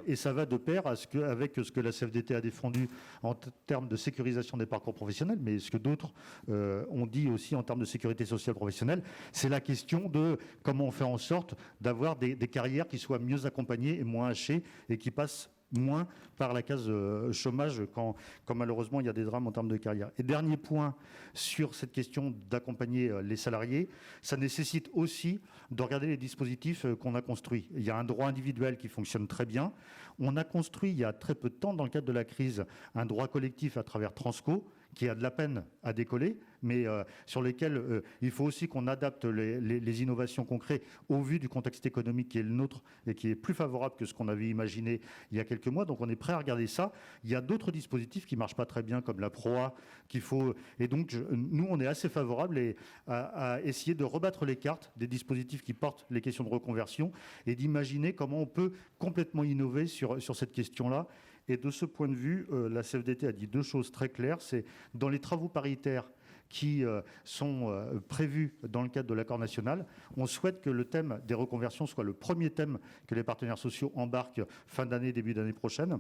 Et ça va de pair avec ce que la CFDT a défendu en termes de sécurisation des parcours professionnels, mais ce que d'autres ont dit aussi en termes de sécurité sociale professionnelle, c'est la question de comment on fait en sorte d'avoir des carrières qui soient mieux accompagnées et moins hachées et qui passent moins par la case chômage quand malheureusement il y a des drames en termes de carrière. Et dernier point sur cette question d'accompagner les salariés, ça nécessite aussi de regarder les dispositifs qu'on a construits. Il y a un droit individuel qui fonctionne très bien. On a construit il y a très peu de temps, dans le cadre de la crise, un droit collectif à travers Transco, qui a de la peine à décoller, mais sur lesquels il faut aussi qu'on adapte les innovations qu'on crée au vu du contexte économique qui est le nôtre et qui est plus favorable que ce qu'on avait imaginé il y a quelques mois. Donc on est prêt à regarder ça. Il y a d'autres dispositifs qui ne marchent pas très bien, comme la PROA, qu'il faut... Et donc nous, on est assez favorable à essayer de rebattre les cartes des dispositifs qui portent les questions de reconversion et d'imaginer comment on peut complètement innover sur cette question-là. Et de ce point de vue, la CFDT a dit deux choses très claires. C'est dans les travaux paritaires qui sont prévus dans le cadre de l'accord national, on souhaite que le thème des reconversions soit le premier thème que les partenaires sociaux embarquent fin d'année, début d'année prochaine.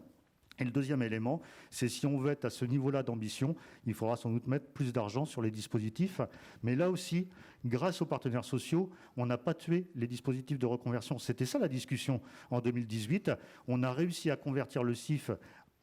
Et le deuxième élément, c'est si on veut être à ce niveau-là d'ambition, il faudra sans doute mettre plus d'argent sur les dispositifs. Mais là aussi, grâce aux partenaires sociaux, on n'a pas tué les dispositifs de reconversion. C'était ça la discussion en 2018. On a réussi à convertir le CIF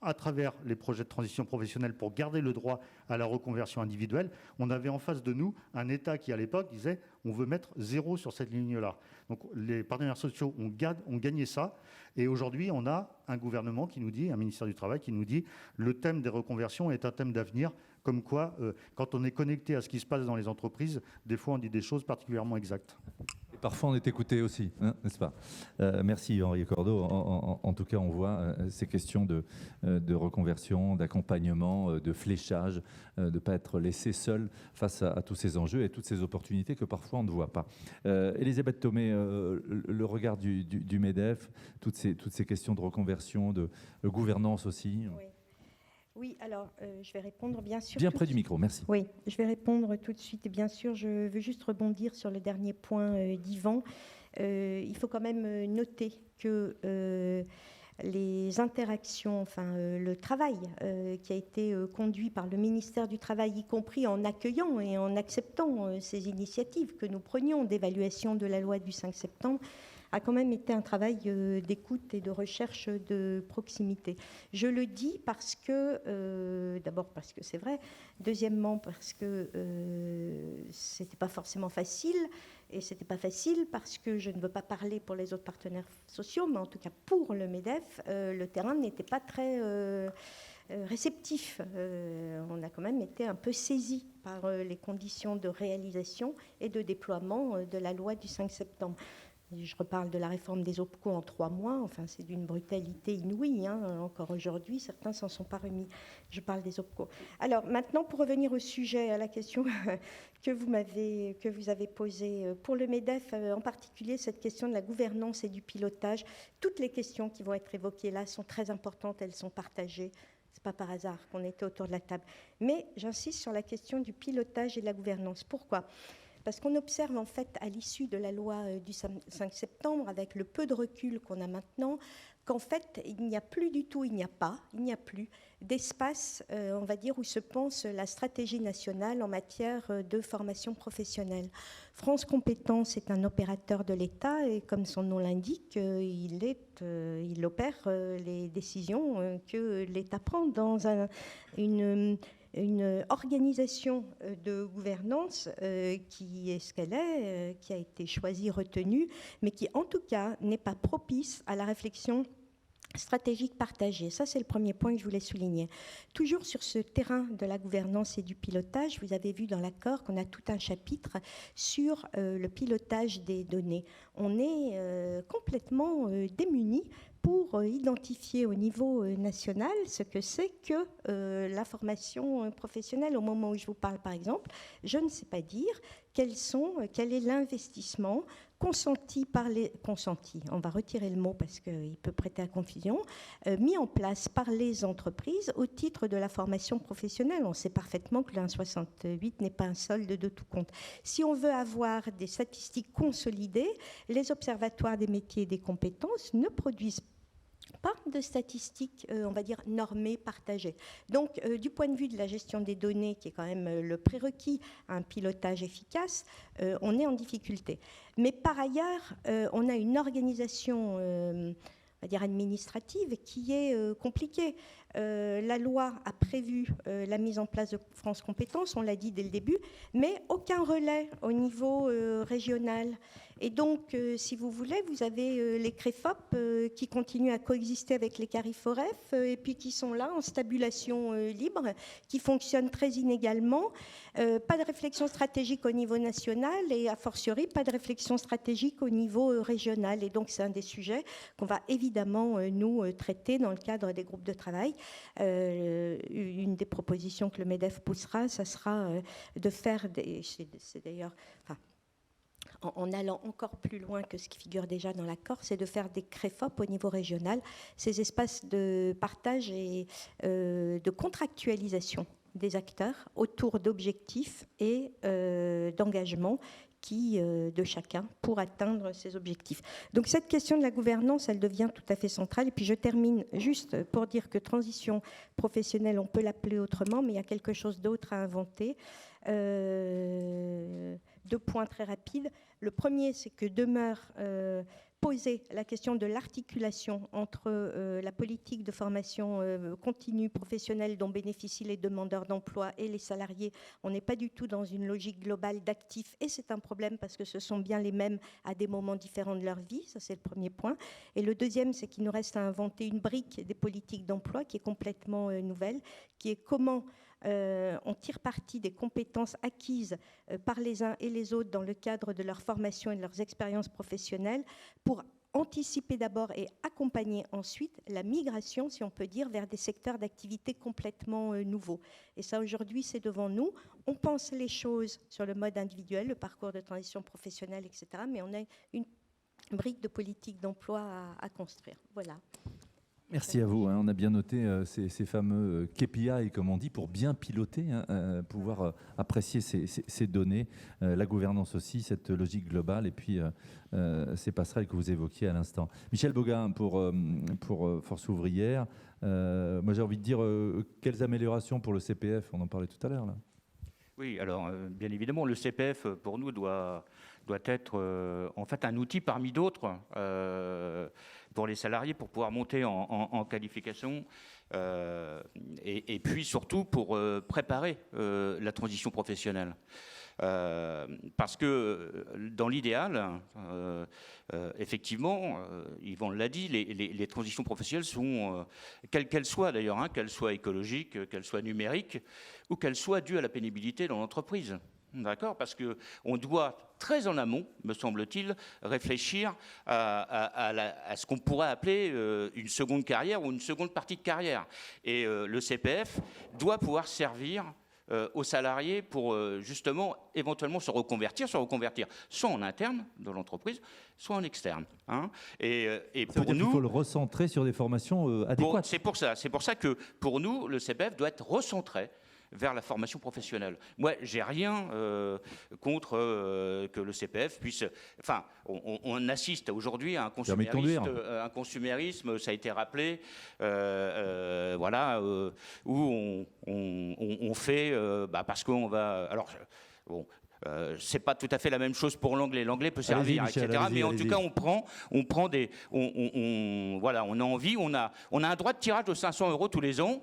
à travers les projets de transition professionnelle pour garder le droit à la reconversion individuelle. On avait en face de nous un État qui, à l'époque, disait on veut mettre 0 sur cette ligne-là. Donc les partenaires sociaux ont gagné ça. Et aujourd'hui, on a un gouvernement qui nous dit, un ministère du Travail qui nous dit le thème des reconversions est un thème d'avenir. Comme quoi, quand on est connecté à ce qui se passe dans les entreprises, des fois on dit des choses particulièrement exactes. Parfois, on est écouté aussi, hein, n'est-ce pas? Merci, Henri Cordeau. En tout cas, on voit ces questions de reconversion, d'accompagnement, de fléchage, de ne pas être laissé seul face à tous ces enjeux et toutes ces opportunités que parfois on ne voit pas. Elisabeth Thomé, le regard du MEDEF, toutes ces questions de reconversion, de gouvernance aussi. Oui. Oui, alors je vais répondre bien sûr. Bien près du micro, merci. Oui, je vais répondre tout de suite. Et bien sûr, je veux juste rebondir sur le dernier point d'Yvan. Il faut quand même noter que les interactions, enfin le travail qui a été conduit par le ministère du Travail, y compris en accueillant et en acceptant ces initiatives que nous prenions d'évaluation de la loi du 5 septembre, a quand même été un travail d'écoute et de recherche de proximité. Je le dis parce que, d'abord parce que c'est vrai, deuxièmement parce que c'était pas forcément facile, et c'était pas facile parce que je ne veux pas parler pour les autres partenaires sociaux, mais en tout cas pour le MEDEF, le terrain n'était pas très réceptif. On a quand même été un peu saisi par les conditions de réalisation et de déploiement de la loi du 5 septembre. Je reparle de la réforme des OPCO en 3 mois. Enfin, c'est d'une brutalité inouïe. Hein. Encore aujourd'hui, certains s'en sont pas remis. Je parle des OPCO. Alors maintenant, pour revenir au sujet, à la question que vous avez posée pour le MEDEF, en particulier cette question de la gouvernance et du pilotage. Toutes les questions qui vont être évoquées là sont très importantes. Elles sont partagées. C'est pas par hasard qu'on était autour de la table. Mais j'insiste sur la question du pilotage et de la gouvernance. Pourquoi ? Parce qu'on observe en fait à l'issue de la loi du 5 septembre, avec le peu de recul qu'on a maintenant, qu'en fait il n'y a plus d'espace, on va dire, où se pense la stratégie nationale en matière de formation professionnelle. France Compétences est un opérateur de l'État et comme son nom l'indique, il opère les décisions que l'État prend dans une organisation de gouvernance qui est ce qu'elle est, qui a été choisie, retenue, mais qui en tout cas n'est pas propice à la réflexion stratégique partagée. Ça, c'est le premier point que je voulais souligner. Toujours sur ce terrain de la gouvernance et du pilotage, vous avez vu dans l'accord qu'on a tout un chapitre sur le pilotage des données. On est complètement démunis pour identifier au niveau national ce que c'est que la formation professionnelle. Au moment où je vous parle, par exemple, je ne sais pas dire quel est l'investissement consenti, on va retirer le mot parce qu'il peut prêter à confusion, mis en place par les entreprises au titre de la formation professionnelle. On sait parfaitement que le 1,68 n'est pas un solde de tout compte. Si on veut avoir des statistiques consolidées, les observatoires des métiers et des compétences ne produisent pas de statistiques, on va dire, normées, partagées. Donc, du point de vue de la gestion des données, qui est quand même le prérequis à un pilotage efficace, on est en difficulté. Mais par ailleurs, on a une organisation, on va dire, administrative qui est compliquée. La loi a prévu la mise en place de France Compétences, on l'a dit dès le début, mais aucun relais au niveau régional. Et donc, si vous voulez, vous avez les CREFOP qui continuent à coexister avec les CARIFOREF et puis qui sont là en stabulation libre, qui fonctionnent très inégalement. Pas de réflexion stratégique au niveau national et a fortiori pas de réflexion stratégique au niveau régional. Et donc, c'est un des sujets qu'on va évidemment, nous, traiter dans le cadre des groupes de travail. Une des propositions que le MEDEF poussera, ça sera de faire c'est d'ailleurs... Enfin, en allant encore plus loin que ce qui figure déjà dans l'accord, c'est de faire des CREFOP au niveau régional, ces espaces de partage et de contractualisation des acteurs autour d'objectifs et d'engagements acquis de chacun pour atteindre ces objectifs. Donc cette question de la gouvernance, elle devient tout à fait centrale. Et puis je termine juste pour dire que transition professionnelle, on peut l'appeler autrement, mais il y a quelque chose d'autre à inventer. 2 points très rapides. Le premier, c'est que demeure poser la question de l'articulation entre la politique de formation continue professionnelle dont bénéficient les demandeurs d'emploi et les salariés. On n'est pas du tout dans une logique globale d'actifs et c'est un problème parce que ce sont bien les mêmes à des moments différents de leur vie. Ça, c'est le premier point. Et le deuxième, c'est qu'il nous reste à inventer une brique des politiques d'emploi qui est complètement nouvelle, qui est comment on tire parti des compétences acquises par les uns et les autres dans le cadre de leur formation et de leurs expériences professionnelles pour anticiper d'abord et accompagner ensuite la migration, si on peut dire, vers des secteurs d'activité complètement nouveaux. Et ça, aujourd'hui, c'est devant nous. On pense les choses sur le mode individuel, le parcours de transition professionnelle, etc. Mais on a une brique de politique d'emploi à construire. Voilà. Merci à vous. On a bien noté ces fameux KPI, comme on dit, pour bien piloter, pouvoir apprécier ces données, la gouvernance aussi, cette logique globale, et puis ces passerelles que vous évoquiez à l'instant. Michel Bogain, pour Force Ouvrière, moi j'ai envie de dire, quelles améliorations pour le CPF? On en parlait tout à l'heure, là. Oui, alors bien évidemment, le CPF, pour nous, doit être en fait un outil parmi d'autres pour les salariés, pour pouvoir monter en qualification et puis surtout pour préparer la transition professionnelle. Parce que dans l'idéal, effectivement, Yvan l'a dit, les transitions professionnelles sont, quelles qu'elles soient d'ailleurs, qu'elles soient écologiques, qu'elles soient numériques, ou qu'elles soient dues à la pénibilité dans l'entreprise. D'accord ? Parce qu'on doit, très en amont, me semble-t-il, réfléchir à ce qu'on pourrait appeler une seconde carrière ou une seconde partie de carrière. Et le CPF doit pouvoir servir aux salariés pour justement éventuellement se reconvertir soit en interne dans l'entreprise, soit en externe. Et pour nous, il faut le recentrer sur des formations adéquates. C'est pour ça que pour nous, le CPF doit être recentré vers la formation professionnelle. Moi, j'ai rien contre que le CPF puisse... Enfin, on assiste aujourd'hui à un consumérisme, ça a été rappelé, voilà, où on fait... parce qu'on va... Alors, bon... c'est pas tout à fait la même chose pour l'anglais. L'anglais peut servir, Michel, etc. Mais en tout cas, on prend des... voilà, on a envie, on a un droit de tirage de 500 € tous les ans.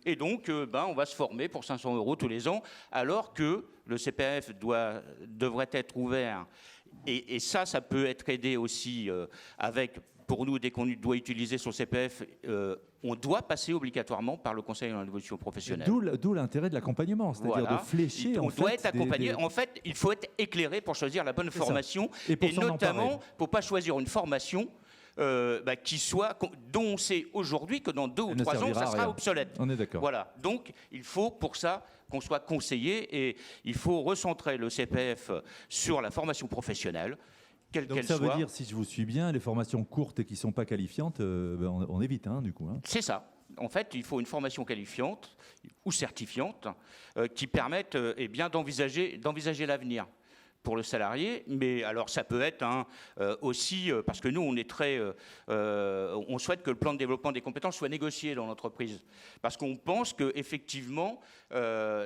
Et donc, on va se former pour 500 € tous les ans, alors que le CPF devrait être ouvert. Et ça peut être aidé aussi avec, pour nous, dès qu'on doit utiliser son CPF, on doit passer obligatoirement par le Conseil en évolution professionnelle. D'où l'intérêt de l'accompagnement, c'est-à-dire de flécher. On doit être accompagné. En fait, il faut être éclairé pour choisir la bonne formation. Et notamment, pour ne pas choisir une formation dont on sait aujourd'hui que dans 2 ou 3 ans, ça sera obsolète. On est d'accord. Voilà. Donc, il faut pour ça qu'on soit conseillé et il faut recentrer le CPF sur la formation professionnelle, quelle qu'elle soit. Donc ça veut dire, si je vous suis bien, les formations courtes et qui ne sont pas qualifiantes, on évite, du coup. C'est ça. En fait, il faut une formation qualifiante ou certifiante qui permette d'envisager l'avenir pour le salarié, mais alors ça peut être aussi, parce que nous on est on souhaite que le plan de développement des compétences soit négocié dans l'entreprise, parce qu'on pense qu'effectivement,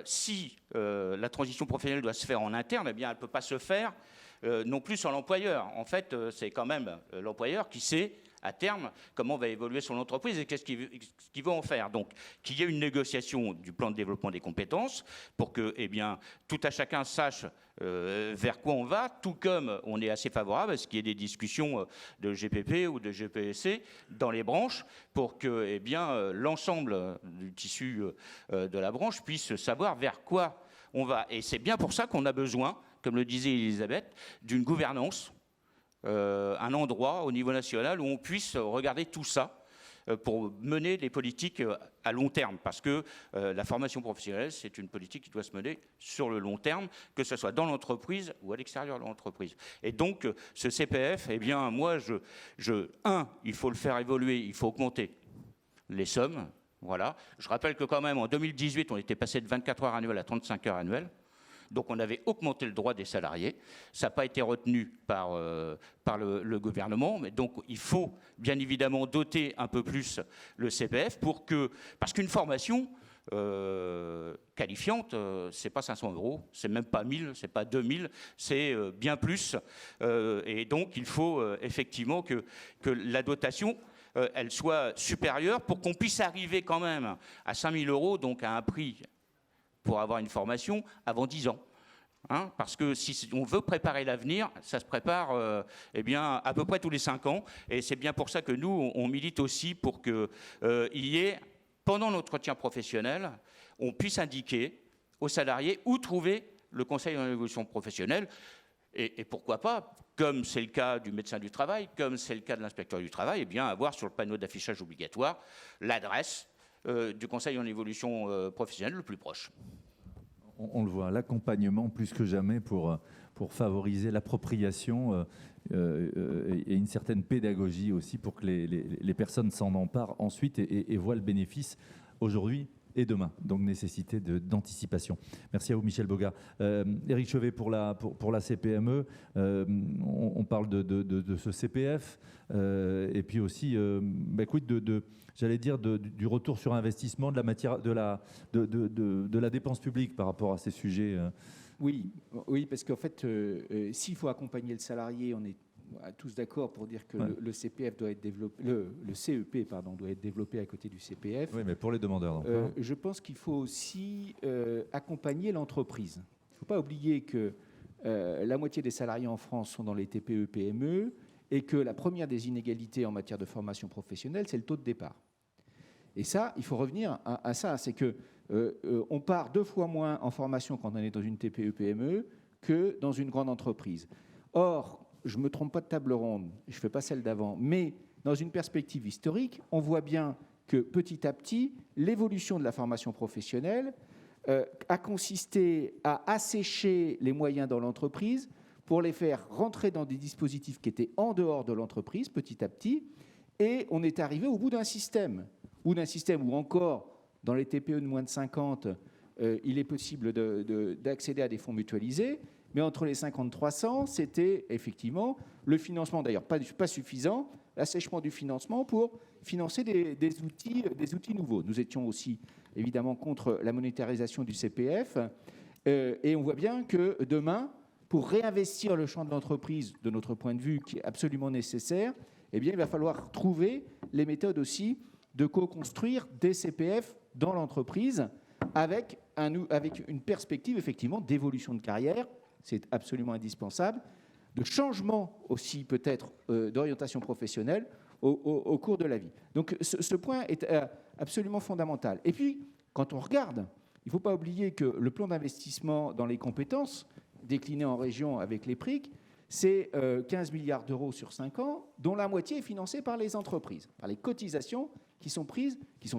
si la transition professionnelle doit se faire en interne, eh bien elle ne peut pas se faire non plus sans l'employeur. En fait, c'est quand même l'employeur qui sait à terme comment va évoluer son entreprise et qu'est-ce qu'il va en faire. Donc, qu'il y ait une négociation du plan de développement des compétences pour que tout à chacun sache vers quoi on va, tout comme on est assez favorable à ce qu'il y ait des discussions de GPP ou de GPSC dans les branches pour que l'ensemble du tissu de la branche puisse savoir vers quoi on va. Et c'est bien pour ça qu'on a besoin, comme le disait Elisabeth, d'une gouvernance, un endroit au niveau national où on puisse regarder tout ça pour mener des politiques à long terme. Parce que la formation professionnelle, c'est une politique qui doit se mener sur le long terme, que ce soit dans l'entreprise ou à l'extérieur de l'entreprise. Et donc, ce CPF, moi, il faut le faire évoluer, il faut augmenter les sommes. Voilà. Je rappelle que quand même, en 2018, on était passé de 24 heures annuelles à 35 heures annuelles. Donc on avait augmenté le droit des salariés. Ça n'a pas été retenu par le gouvernement. Mais donc il faut bien évidemment doter un peu plus le CPF parce qu'une formation qualifiante, c'est pas 500 €, c'est même pas 1000, c'est pas 2000, c'est bien plus. Et donc il faut effectivement que la dotation elle soit supérieure pour qu'on puisse arriver quand même à 5000 €, donc à un prix pour avoir une formation avant 10 ans. Hein, parce que si on veut préparer l'avenir, ça se prépare eh bien, à peu près tous les 5 ans. Et c'est bien pour ça que nous, on milite aussi pour qu'il y ait, pendant l'entretien professionnel, on puisse indiquer aux salariés où trouver le conseil en évolution professionnelle. Et pourquoi pas, comme c'est le cas du médecin du travail, comme c'est le cas de l'inspecteur du travail, eh bien avoir sur le panneau d'affichage obligatoire l'adresse du conseil en évolution professionnelle le plus proche. On le voit, l'accompagnement plus que jamais pour favoriser l'appropriation et une certaine pédagogie aussi pour que les personnes s'en emparent ensuite et voient le bénéfice aujourd'hui et demain. Donc nécessité d'anticipation. Merci à vous Michel Boga. Éric Chevet pour la CPME, on parle de ce CPF et puis aussi quid j'allais dire du retour sur investissement de la matière de la dépense publique par rapport à ces sujets. Oui, parce qu'en fait, s'il faut accompagner le salarié, on est tous d'accord pour dire que le CPF doit être développé, le CEP doit être développé à côté du CPF. Oui, mais pour les demandeurs d'emploi. Je pense qu'il faut aussi accompagner l'entreprise. Il ne faut pas oublier que la moitié des salariés en France sont dans les TPE-PME et que la première des inégalités en matière de formation professionnelle, c'est le taux de départ. Et ça, il faut revenir à ça, c'est que on part 2 fois moins en formation quand on est dans une TPE-PME que dans une grande entreprise. Or, je ne me trompe pas de table ronde, je ne fais pas celle d'avant, mais dans une perspective historique, on voit bien que petit à petit, l'évolution de la formation professionnelle a consisté à assécher les moyens dans l'entreprise pour les faire rentrer dans des dispositifs qui étaient en dehors de l'entreprise petit à petit, et on est arrivé au bout d'un système où encore, dans les TPE de moins de 50, il est possible d'accéder à des fonds mutualisés. Mais entre les 50-300, c'était effectivement le financement, d'ailleurs pas suffisant, l'assèchement du financement pour financer des outils nouveaux. Nous étions aussi évidemment contre la monétarisation du CPF. Et on voit bien que demain, pour réinvestir le champ de l'entreprise, de notre point de vue, qui est absolument nécessaire, eh bien, il va falloir trouver les méthodes aussi de co-construire des CPF dans l'entreprise avec une perspective effectivement d'évolution de carrière. C'est absolument indispensable, de changement aussi peut-être d'orientation professionnelle au cours de la vie. Donc ce point est absolument fondamental. Et puis, quand on regarde, il ne faut pas oublier que le plan d'investissement dans les compétences, décliné en région avec les PRIC, c'est 15 milliards d'euros sur 5 ans, dont la moitié est financée par les entreprises, par les cotisations qui sont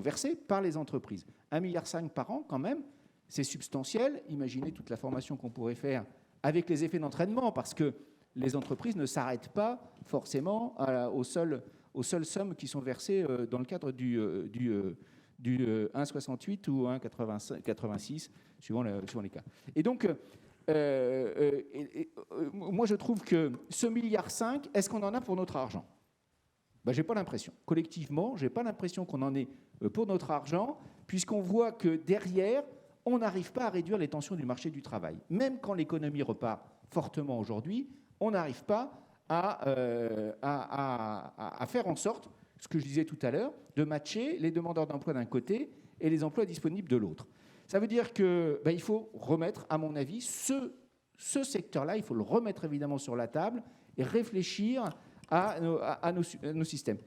versées par les entreprises. 1,5 milliard par an quand même, c'est substantiel. Imaginez toute la formation qu'on pourrait faire avec les effets d'entraînement, parce que les entreprises ne s'arrêtent pas forcément aux seules sommes qui sont versées dans le cadre du 1,68 ou 1,86, suivant les cas. Et donc, moi je trouve que ce 1,5 milliard, est-ce qu'on en a pour notre argent ? Je n'ai pas l'impression. Collectivement, je n'ai pas l'impression qu'on en ait pour notre argent, puisqu'on voit que derrière, on n'arrive pas à réduire les tensions du marché du travail. Même quand l'économie repart fortement aujourd'hui, on n'arrive pas à faire en sorte, ce que je disais tout à l'heure, de matcher les demandeurs d'emploi d'un côté et les emplois disponibles de l'autre. Ça veut dire qu'il faut remettre, à mon avis, ce secteur-là, il faut le remettre évidemment sur la table et réfléchir à nos systèmes.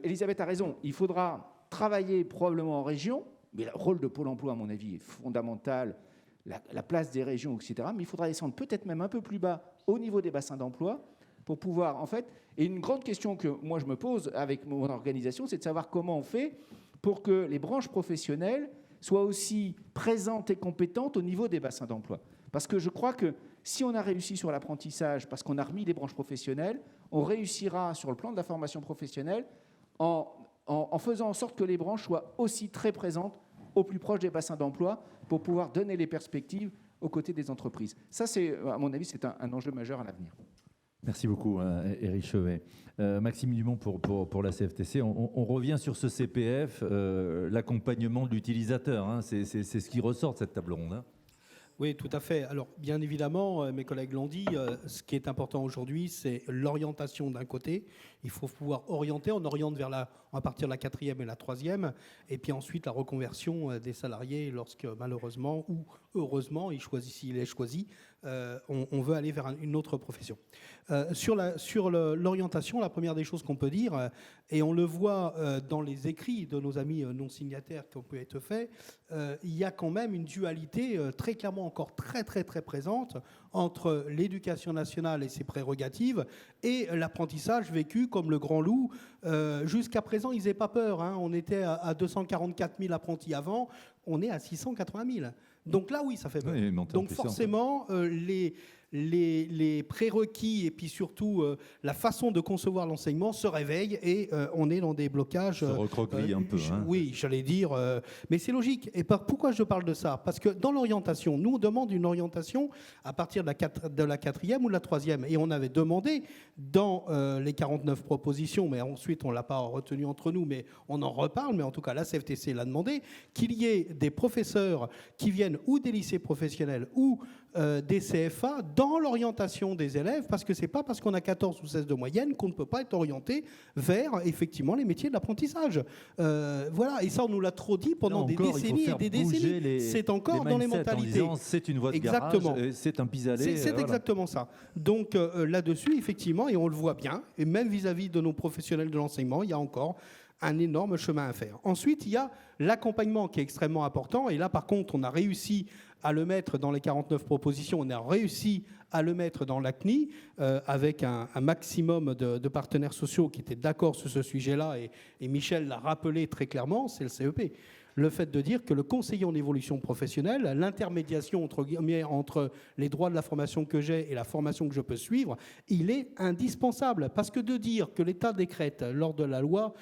Elisabeth a raison, il faudra travailler probablement en région, mais le rôle de Pôle emploi, à mon avis, est fondamental, la place des régions, etc. Mais il faudra descendre peut-être même un peu plus bas au niveau des bassins d'emploi pour pouvoir, en fait... Et une grande question que moi je me pose avec mon organisation, c'est de savoir comment on fait pour que les branches professionnelles soient aussi présentes et compétentes au niveau des bassins d'emploi. Parce que je crois que si on a réussi sur l'apprentissage, parce qu'on a remis les branches professionnelles, on réussira sur le plan de la formation professionnelle en faisant en sorte que les branches soient aussi très présentes au plus proche des bassins d'emploi pour pouvoir donner les perspectives aux côtés des entreprises. Ça, à mon avis, c'est un enjeu majeur à l'avenir. Merci beaucoup, Éric Chevet. Maxime Dumont pour la CFTC. On revient sur ce CPF, l'accompagnement de l'utilisateur. Hein. C'est ce qui ressort de cette table ronde. Hein. Oui, tout à fait. Alors, bien évidemment, mes collègues l'ont dit, ce qui est important aujourd'hui, c'est l'orientation d'un côté. Il faut pouvoir orienter. On oriente à partir de la 4e et la 3e. Et puis ensuite, la reconversion des salariés lorsque, malheureusement ou heureusement, s'il est choisi, on veut aller vers une autre profession. Sur l'orientation, la première des choses qu'on peut dire, et on le voit dans les écrits de nos amis non signataires qui ont pu être faits, il y a quand même une dualité très clairement encore très très très présente entre l'éducation nationale et ses prérogatives et l'apprentissage vécu comme le grand loup. Jusqu'à présent, ils n'avaient pas peur. Hein. On était à 244 000 apprentis avant, on est à 680 000. Donc là, oui, ça fait peur. Oui, donc forcément, les prérequis et puis surtout la façon de concevoir l'enseignement se réveillent et on est dans des blocages. Se recroqueville un peu. Hein. Oui, j'allais dire, mais c'est logique. Et pourquoi je parle de ça? Parce que dans l'orientation, nous on demande une orientation à partir de la 4e ou de la 3e. Et on avait demandé dans les 49 propositions, mais ensuite on ne l'a pas retenu entre nous, mais on en reparle, mais en tout cas la CFTC l'a demandé, qu'il y ait des professeurs qui viennent ou des lycées professionnels ou des CFA dans l'orientation des élèves, parce que c'est pas parce qu'on a 14 ou 16 de moyenne qu'on ne peut pas être orienté vers effectivement les métiers de l'apprentissage. Voilà, et ça on nous l'a trop dit pendant des décennies et des décennies. C'est encore dans les mentalités. C'est une voie de exactement. Garage, c'est un pis-aller. C'est exactement ça. Donc là-dessus, effectivement, et on le voit bien, et même vis-à-vis de nos professionnels de l'enseignement, il y a encore un énorme chemin à faire. Ensuite, il y a l'accompagnement qui est extrêmement important. Et là, par contre, on a réussi à le mettre dans les 49 propositions. On a réussi à le mettre dans l'ACNI avec un maximum de partenaires sociaux qui étaient d'accord sur ce sujet-là. Et Michel l'a rappelé très clairement, c'est le CEP. Le fait de dire que le conseiller en évolution professionnelle, l'intermédiation entre les droits de la formation que j'ai et la formation que je peux suivre, il est indispensable. Parce que de dire que l'État décrète, lors de la loi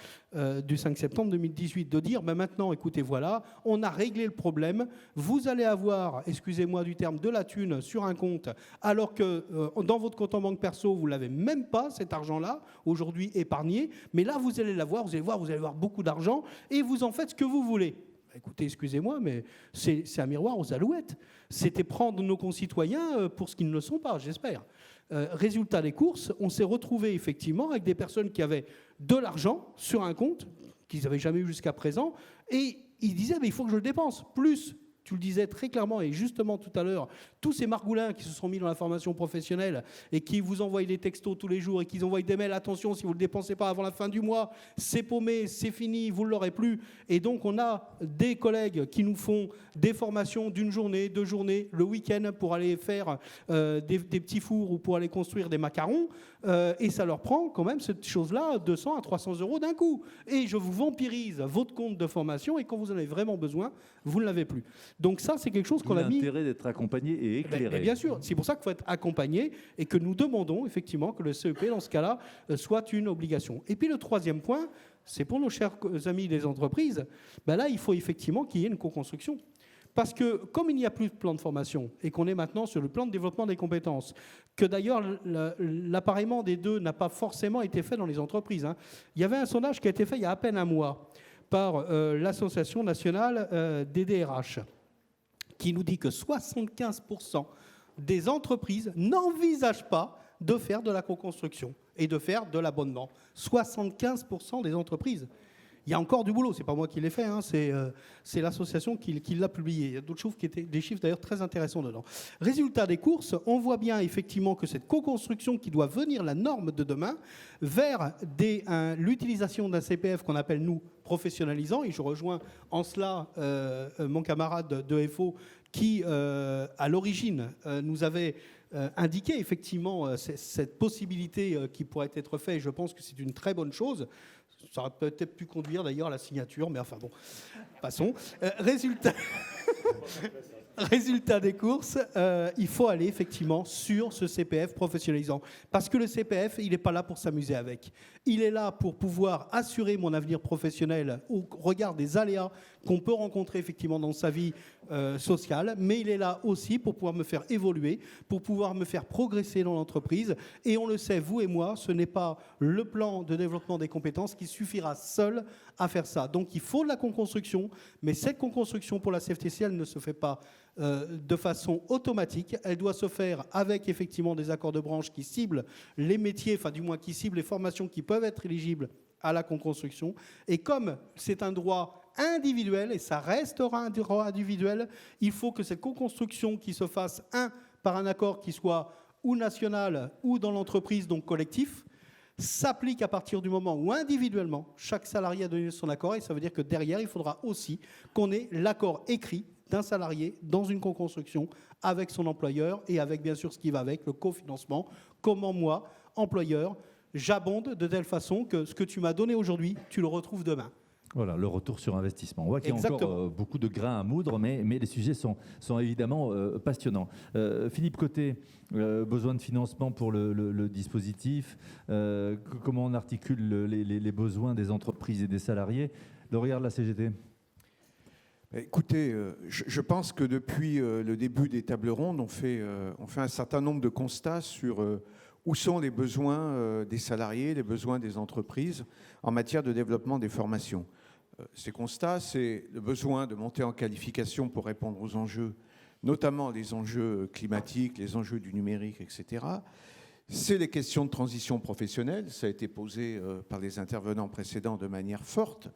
du 5 septembre 2018, de dire maintenant, écoutez, voilà, on a réglé le problème, vous allez avoir, excusez-moi du terme, de la thune sur un compte, alors que dans votre compte en banque perso, vous ne l'avez même pas, cet argent-là, aujourd'hui épargné, mais là, vous allez l'avoir, vous allez avoir beaucoup d'argent, et vous en faites ce que vous voulez. Écoutez, excusez-moi, mais c'est un miroir aux alouettes. C'était prendre nos concitoyens pour ce qu'ils ne le sont pas, j'espère. Résultat des courses, on s'est retrouvé effectivement avec des personnes qui avaient de l'argent sur un compte qu'ils n'avaient jamais eu jusqu'à présent, et ils disaient mais il faut que je le dépense. Plus, tu le disais très clairement et justement tout à l'heure, tous ces margoulins qui se sont mis dans la formation professionnelle et qui vous envoient des textos tous les jours et qui envoient des mails, attention, si vous ne le dépensez pas avant la fin du mois, c'est paumé, c'est fini, vous ne l'aurez plus. Et donc on a des collègues qui nous font des formations d'une journée, 2 journées, le week-end pour aller faire des petits fours ou pour aller construire des macarons, et ça leur prend quand même cette chose-là 200 à 300 euros d'un coup. Et je vous vampirise votre compte de formation et quand vous en avez vraiment besoin, vous ne l'avez plus. Donc ça, c'est quelque chose qu'on a mis... L'intérêt d'être accompagné et éclairé. Mais bien sûr, c'est pour ça qu'il faut être accompagné et que nous demandons effectivement que le CEP, dans ce cas-là, soit une obligation. Et puis le troisième point, c'est pour nos chers amis des entreprises, ben là, il faut effectivement qu'il y ait une co-construction. Parce que comme il n'y a plus de plan de formation et qu'on est maintenant sur le plan de développement des compétences, que d'ailleurs l'appareillement des deux n'a pas forcément été fait dans les entreprises. Hein. Il y avait un sondage qui a été fait il y a à peine un mois par l'Association nationale des DRH qui nous dit que 75% des entreprises n'envisagent pas de faire de la co-construction et de faire de l'abonnement. 75% des entreprises. Il y a encore du boulot, c'est pas moi qui l'ai fait, hein, c'est l'association qui l'a publié. Il y a d'autres choses qui étaient des chiffres d'ailleurs très intéressants dedans. Résultat des courses, on voit bien effectivement que cette co-construction qui doit venir la norme de demain vers l'utilisation d'un CPF qu'on appelle nous professionnalisant, et je rejoins en cela mon camarade de FO qui à l'origine nous avait indiqué effectivement cette possibilité qui pourrait être faite, et je pense que c'est une très bonne chose. Ça aurait peut-être pu conduire d'ailleurs à la signature, mais enfin bon, passons. Résultat des courses, il faut aller effectivement sur ce CPF professionnalisant. Parce que le CPF, il n'est pas là pour s'amuser avec. Il est là pour pouvoir assurer mon avenir professionnel au regard des aléas qu'on peut rencontrer effectivement dans sa vie social, mais il est là aussi pour pouvoir me faire évoluer, pour pouvoir me faire progresser dans l'entreprise. Et on le sait, vous et moi, ce n'est pas le plan de développement des compétences qui suffira seul à faire ça. Donc il faut de la co-construction, mais cette co-construction pour la CFTC, elle ne se fait pas de façon automatique. Elle doit se faire avec effectivement des accords de branche qui ciblent les métiers, enfin du moins qui ciblent les formations qui peuvent être éligibles à la co-construction. Et comme c'est un droit individuel, et ça restera un droit individuel, il faut que cette co-construction qui se fasse, par un accord qui soit ou national ou dans l'entreprise, donc collectif, s'applique à partir du moment où individuellement, chaque salarié a donné son accord, et ça veut dire que derrière, il faudra aussi qu'on ait l'accord écrit d'un salarié dans une co-construction avec son employeur et avec bien sûr ce qui va avec, le cofinancement. Comment moi, employeur, j'abonde de telle façon que ce que tu m'as donné aujourd'hui, tu le retrouves demain. Voilà, le retour sur investissement. On voit qu'il y a encore beaucoup de grains à moudre, mais les sujets sont évidemment passionnants. Philippe Côté, besoin de financement pour le dispositif. Comment on articule les besoins des entreprises et des salariés? Le regard de la CGT. Écoutez, je pense que depuis le début des tables rondes, on fait un certain nombre de constats sur où sont les besoins des salariés, les besoins des entreprises en matière de développement des formations. Ces constats, c'est le besoin de monter en qualification pour répondre aux enjeux, notamment les enjeux climatiques, les enjeux du numérique, etc. C'est les questions de transition professionnelle, ça a été posé par les intervenants précédents de manière forte.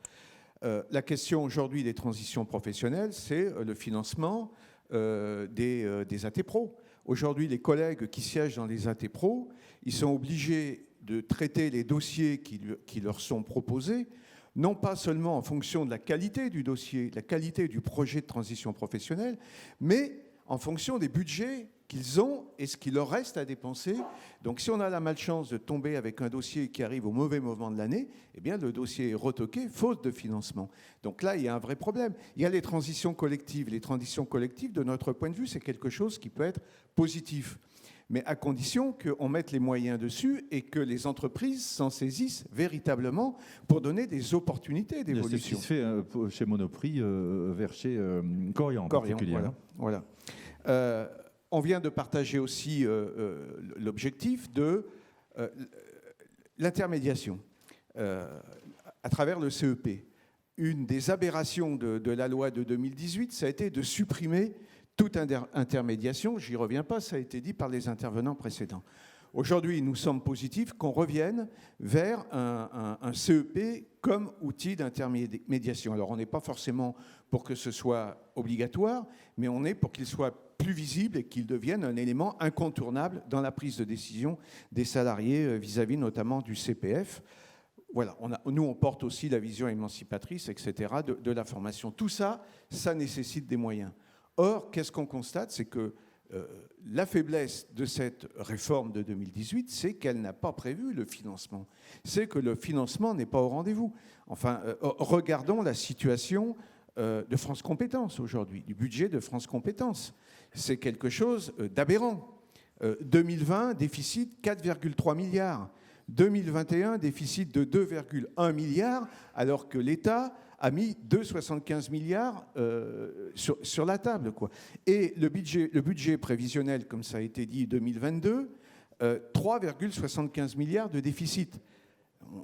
La question aujourd'hui des transitions professionnelles, c'est le financement des AT-Pro. Aujourd'hui, les collègues qui siègent dans les AT-Pro, ils sont obligés de traiter les dossiers qui leur sont proposés, non pas seulement en fonction de la qualité du dossier, de la qualité du projet de transition professionnelle, mais en fonction des budgets qu'ils ont et ce qu'il leur reste à dépenser. Donc si on a la malchance de tomber avec un dossier qui arrive au mauvais moment de l'année, eh bien le dossier est retoqué, faute de financement. Donc là, il y a un vrai problème. Il y a les transitions collectives. Les transitions collectives, de notre point de vue, c'est quelque chose qui peut être positif, mais à condition qu'on mette les moyens dessus et que les entreprises s'en saisissent véritablement pour donner des opportunités d'évolution. C'est ce qui se fait chez Monoprix, vers chez Corian en particulier. Voilà. On vient de partager aussi l'objectif de l'intermédiation à travers le CEP. Une des aberrations de la loi de 2018, ça a été de supprimer toute intermédiation. J'y reviens pas, ça a été dit par les intervenants précédents. Aujourd'hui, nous sommes positifs qu'on revienne vers un CEP comme outil d'intermédiation. Alors, on n'est pas forcément pour que ce soit obligatoire, mais on est pour qu'il soit plus visible et qu'il devienne un élément incontournable dans la prise de décision des salariés vis-à-vis notamment du CPF. Voilà, nous, on porte aussi la vision émancipatrice, etc., de la formation. Tout ça, ça nécessite des moyens. Or, qu'est-ce qu'on constate? C'est que la faiblesse de cette réforme de 2018, c'est qu'elle n'a pas prévu le financement. C'est que le financement n'est pas au rendez-vous. Enfin, regardons la situation de France Compétences aujourd'hui, du budget de France Compétences. C'est quelque chose d'aberrant. 2020, déficit 4,3 milliards. 2021, déficit de 2,1 milliards, alors que l'État a mis 2,75 milliards sur la table, quoi. Et le budget prévisionnel, comme ça a été dit, 2022, 3,75 milliards de déficit.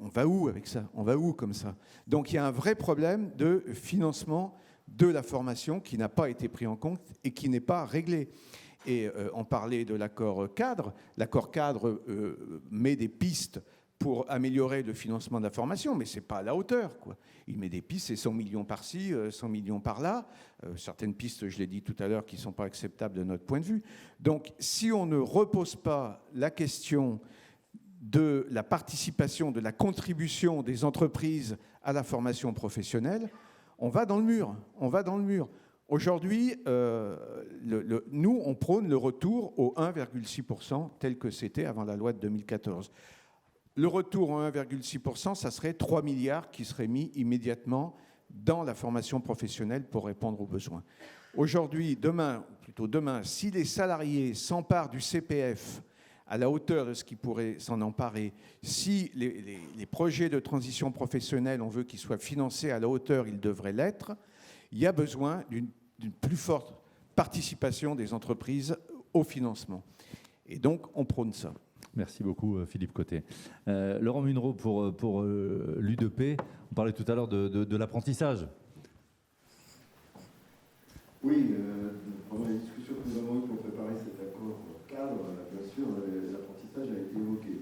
On va où avec ça? On va où comme ça? Donc il y a un vrai problème de financement de la formation qui n'a pas été pris en compte et qui n'est pas réglé. Et on parlait de l'accord cadre. L'accord cadre met des pistes pour améliorer le financement de la formation, mais ce n'est pas à la hauteur, quoi. Il met des pistes, c'est 100 millions par-ci, 100 millions par-là. Certaines pistes, je l'ai dit tout à l'heure, qui ne sont pas acceptables de notre point de vue. Donc, si on ne repose pas la question de la participation, de la contribution des entreprises à la formation professionnelle, on va dans le mur. On va dans le mur. Aujourd'hui, nous, on prône le retour au 1,6% tel que c'était avant la loi de 2014. Le retour au 1,6%, ça serait 3 milliards qui seraient mis immédiatement dans la formation professionnelle pour répondre aux besoins. Aujourd'hui, demain, si les salariés s'emparent du CPF à la hauteur de ce qui pourrait s'en emparer, si les projets de transition professionnelle, on veut qu'ils soient financés à la hauteur, ils devraient l'être, il y a besoin d'une d'une plus forte participation des entreprises au financement. Et donc, on prône ça. Merci beaucoup, Philippe Côté. Laurent Munro, pour l'U2P, on parlait tout à l'heure de l'apprentissage. Oui, pendant les discussions que nous avons eues pour préparer cet accord cadre, bien sûr, l'apprentissage a été évoqué.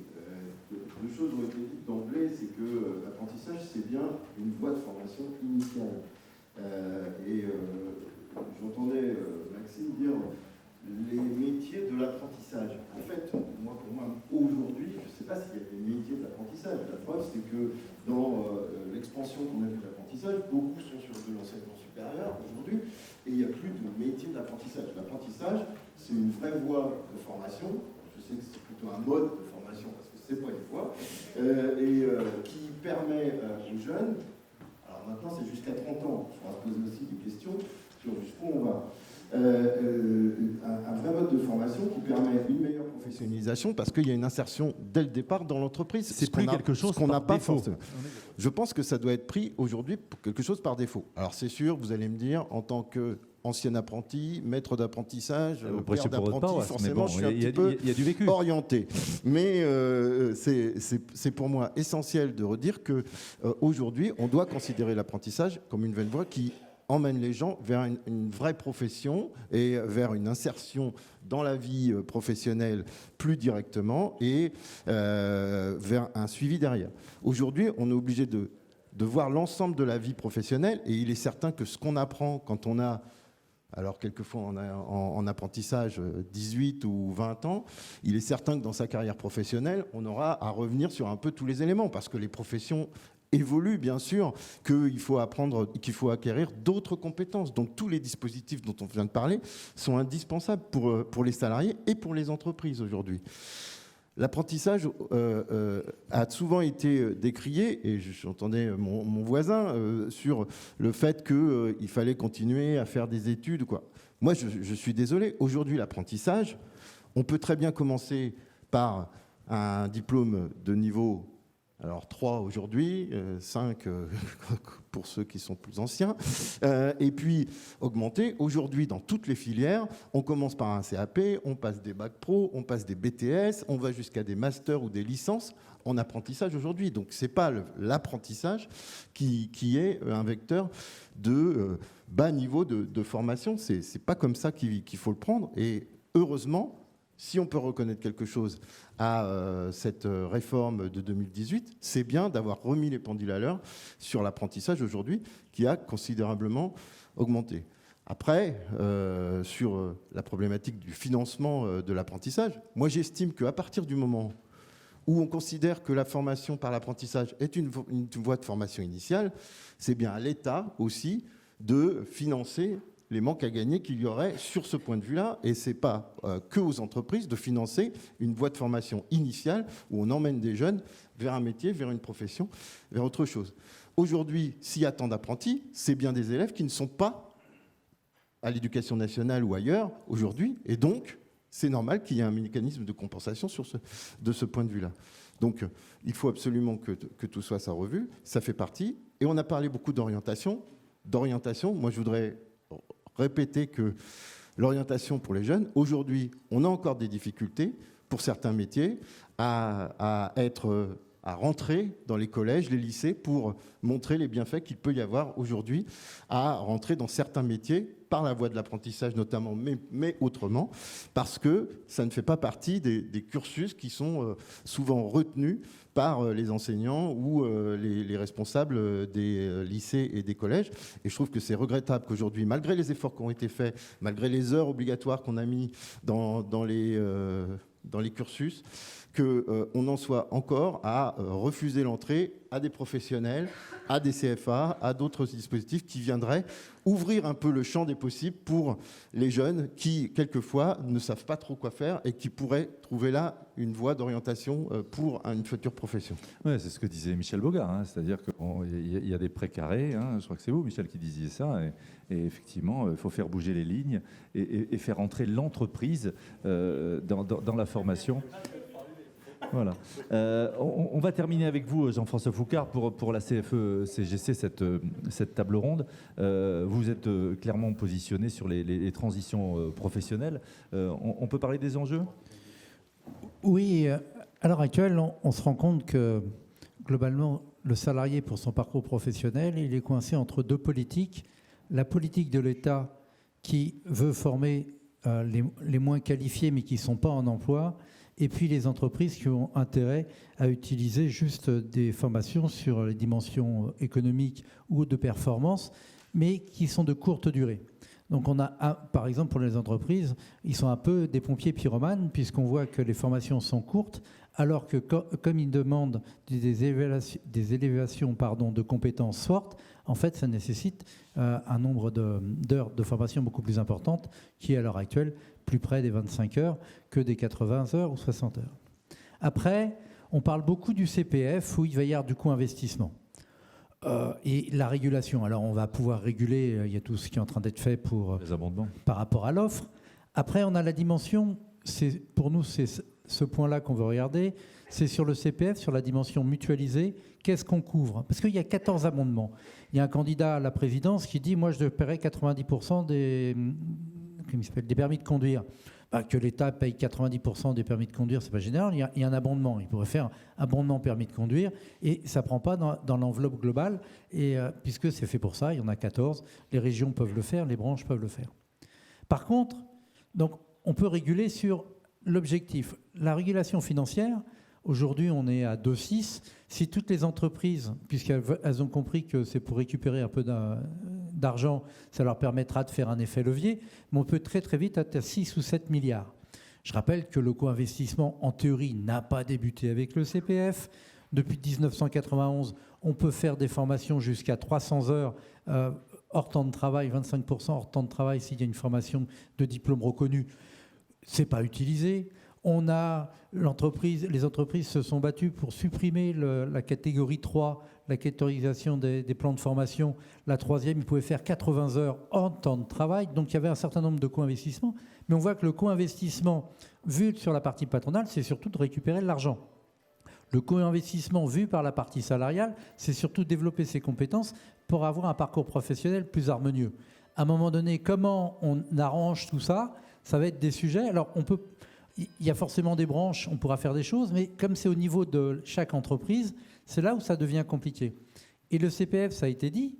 Deux choses ont été dites d'emblée, c'est que l'apprentissage, c'est bien une voie de formation initiale. J'entendais Maxime dire les métiers de l'apprentissage. En fait, pour moi, aujourd'hui, je ne sais pas s'il y a des métiers de l'apprentissage. La preuve, c'est que dans l'expansion qu'on a vu de l'apprentissage, beaucoup sont sur de l'enseignement supérieur aujourd'hui, et il n'y a plus de métier d'apprentissage. L'apprentissage, c'est une vraie voie de formation. Je sais que c'est plutôt un mode de formation, parce que ce n'est pas une voie, qui permet aux jeunes, alors maintenant c'est jusqu'à 30 ans, il faudra se poser aussi des questions sur jusqu'où on va. Un vrai mode de formation qui permet une meilleure professionnalisation parce qu'il y a une insertion dès le départ dans l'entreprise. C'est plus quelque chose qu'on n'a pas forcément. Je pense que ça doit être pris aujourd'hui pour quelque chose par défaut. Alors c'est sûr, vous allez me dire, en tant qu'ancien apprenti, maître d'apprentissage, père d'apprenti, forcément je suis un petit peu orienté. Mais c'est pour moi essentiel de redire qu'aujourd'hui, on doit considérer l'apprentissage comme une voie qui emmène les gens vers une vraie profession et vers une insertion dans la vie professionnelle plus directement et vers un suivi derrière. Aujourd'hui, on est obligé de voir l'ensemble de la vie professionnelle et il est certain que ce qu'on apprend quand on a, alors quelquefois on a en apprentissage 18 ou 20 ans, il est certain que dans sa carrière professionnelle, on aura à revenir sur un peu tous les éléments parce que les professions évolue bien sûr, qu'il faut apprendre, qu'il faut acquérir d'autres compétences. Donc tous les dispositifs dont on vient de parler sont indispensables pour les salariés et pour les entreprises aujourd'hui. L'apprentissage a souvent été décrié, et j'entendais mon voisin sur le fait qu'il fallait continuer à faire des études, quoi. Moi, je suis désolé. Aujourd'hui, l'apprentissage, on peut très bien commencer par un diplôme de niveau... Alors 3 aujourd'hui, 5 pour ceux qui sont plus anciens, et puis augmenter. Aujourd'hui, dans toutes les filières, on commence par un CAP, on passe des bacs pro, on passe des BTS, on va jusqu'à des masters ou des licences en apprentissage aujourd'hui. Donc ce n'est pas l'apprentissage qui est un vecteur de bas niveau de formation. Ce n'est pas comme ça qu'il faut le prendre. Et heureusement, si on peut reconnaître quelque chose à cette réforme de 2018, c'est bien d'avoir remis les pendules à l'heure sur l'apprentissage aujourd'hui, qui a considérablement augmenté. Après, sur la problématique du financement de l'apprentissage, moi j'estime qu'à partir du moment où on considère que la formation par l'apprentissage est une voie de formation initiale, c'est bien à l'État aussi de financer les manques à gagner qu'il y aurait sur ce point de vue-là. Et ce n'est pas que aux entreprises de financer une voie de formation initiale où on emmène des jeunes vers un métier, vers une profession, vers autre chose. Aujourd'hui, s'il y a tant d'apprentis, c'est bien des élèves qui ne sont pas à l'éducation nationale ou ailleurs aujourd'hui. Et donc, c'est normal qu'il y ait un mécanisme de compensation de ce point de vue-là. Donc, il faut absolument que tout soit sa revue. Ça fait partie. Et on a parlé beaucoup d'orientation. Moi, je voudrais répéter que l'orientation pour les jeunes, aujourd'hui, on a encore des difficultés pour certains métiers à rentrer dans les collèges, les lycées, pour montrer les bienfaits qu'il peut y avoir aujourd'hui à rentrer dans certains métiers par la voie de l'apprentissage notamment, mais autrement, parce que ça ne fait pas partie des cursus qui sont souvent retenus par les enseignants ou les responsables des lycées et des collèges. Et je trouve que c'est regrettable qu'aujourd'hui, malgré les efforts qui ont été faits, malgré les heures obligatoires qu'on a mis dans les cursus, qu'on en soit encore à refuser l'entrée à des professionnels, à des CFA, à d'autres dispositifs qui viendraient ouvrir un peu le champ des possibles pour les jeunes qui, quelquefois, ne savent pas trop quoi faire et qui pourraient trouver là une voie d'orientation pour une future profession. Ouais, c'est ce que disait Michel Bogart, hein, c'est-à-dire qu'il y a des précarés, hein, je crois que c'est vous, Michel, qui disiez ça, et effectivement, il faut faire bouger les lignes et faire entrer l'entreprise dans la formation. Voilà. On va terminer avec vous, Jean-François Foucard, pour la CFE-CGC, cette table ronde. Vous êtes clairement positionné sur les transitions professionnelles. On peut parler des enjeux ? Oui, à l'heure actuelle, on se rend compte que globalement, le salarié, pour son parcours professionnel, il est coincé entre deux politiques. La politique de l'État qui veut former les moins qualifiés mais qui ne sont pas en emploi, et puis les entreprises qui ont intérêt à utiliser juste des formations sur les dimensions économiques ou de performance, mais qui sont de courte durée. Donc on a, par exemple pour les entreprises, ils sont un peu des pompiers pyromanes, puisqu'on voit que les formations sont courtes, alors que comme ils demandent des élévations de compétences fortes, en fait ça nécessite un nombre d'heures de formation beaucoup plus importante, qui est à l'heure actuelle plus près des 25 heures que des 80 heures ou 60 heures. Après, on parle beaucoup du CPF, où il va y avoir du coût investissement. Et la régulation, alors on va pouvoir réguler, il y a tout ce qui est en train d'être fait les abondements par rapport à l'offre. Après, on a la dimension, pour nous c'est ce point-là qu'on veut regarder, c'est sur le CPF, sur la dimension mutualisée, qu'est-ce qu'on couvre ? Parce qu'il y a 14 abondements. Il y a un candidat à la présidence qui dit « moi je paierai 90% des permis de conduire ». Que l'État paye 90% des permis de conduire, c'est pas général. Il y a un abondement. Il pourrait faire un abondement permis de conduire et ça ne prend pas dans l'enveloppe globale. Et puisque c'est fait pour ça, il y en a 14. Les régions peuvent le faire, les branches peuvent le faire. Par contre, donc, on peut réguler sur l'objectif. La régulation financière, aujourd'hui, on est à 2,6. Si toutes les entreprises, puisqu'elles ont compris que c'est pour récupérer un peu d'argent, ça leur permettra de faire un effet levier, mais on peut très très vite être à 6 ou 7 milliards. Je rappelle que le co-investissement, en théorie, n'a pas débuté avec le CPF. Depuis 1991, on peut faire des formations jusqu'à 300 heures hors temps de travail, 25% hors temps de travail s'il y a une formation de diplôme reconnu. Ce n'est pas utilisé. Les entreprises se sont battues pour supprimer la catégorie 3, la catégorisation des plans de formation. La troisième, ils pouvaient faire 80 heures hors temps de travail. Donc il y avait un certain nombre de co-investissements. Mais on voit que le co-investissement, vu sur la partie patronale, c'est surtout de récupérer de l'argent. Le co-investissement vu par la partie salariale, c'est surtout développer ses compétences pour avoir un parcours professionnel plus harmonieux. À un moment donné, comment on arrange tout ça ? Ça va être des sujets. Alors il y a forcément des branches, on pourra faire des choses, mais comme c'est au niveau de chaque entreprise, c'est là où ça devient compliqué. Et le CPF, ça a été dit,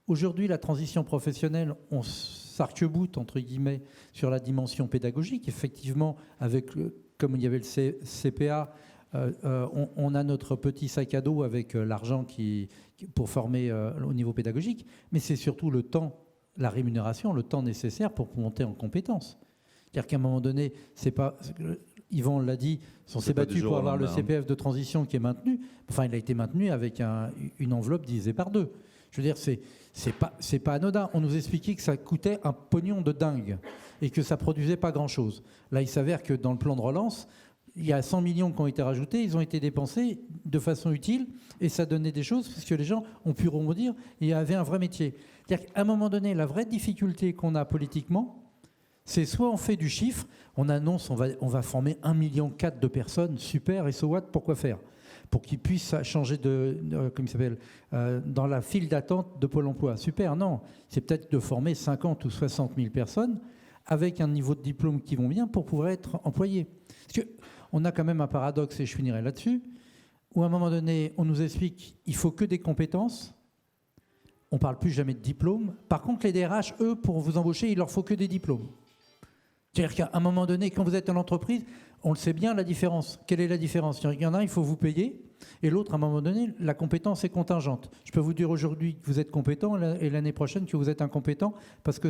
aujourd'hui la transition professionnelle, on s'arc-boute entre guillemets sur la dimension pédagogique. Effectivement, comme il y avait le CPA, on a notre petit sac à dos avec l'argent pour former au niveau pédagogique, mais c'est surtout le temps, la rémunération, le temps nécessaire pour monter en compétences. C'est-à-dire qu'à un moment donné, c'est pas... Yvan l'a dit, on s'est battu pour avoir le CPF de transition qui est maintenu. Enfin, il a été maintenu avec une enveloppe divisée par 2. Je veux dire, c'est pas anodin. On nous expliquait que ça coûtait un pognon de dingue et que ça produisait pas grand-chose. Là, il s'avère que dans le plan de relance, il y a 100 millions qui ont été rajoutés, ils ont été dépensés de façon utile et ça donnait des choses parce que les gens ont pu rebondir et il y avait un vrai métier. C'est-à-dire qu'à un moment donné, la vraie difficulté qu'on a politiquement, c'est soit on fait du chiffre, on annonce on va former 1,4 million de personnes, super, et so what, pourquoi faire ? Pour qu'ils puissent changer dans la file d'attente de Pôle emploi. Super, non, c'est peut-être de former 50 ou 60 000 personnes avec un niveau de diplôme qui vont bien pour pouvoir être employés. Parce qu'on a quand même un paradoxe, et je finirai là-dessus, où à un moment donné, on nous explique qu'il ne faut que des compétences. On ne parle plus jamais de diplôme. Par contre, les DRH, eux, pour vous embaucher, il leur faut que des diplômes. C'est-à-dire qu'à un moment donné, quand vous êtes en entreprise, on le sait bien, la différence. Quelle est la différence ? Il y en a un, il faut vous payer, et l'autre, à un moment donné, la compétence est contingente. Je peux vous dire aujourd'hui que vous êtes compétent, et l'année prochaine que vous êtes incompétent, parce que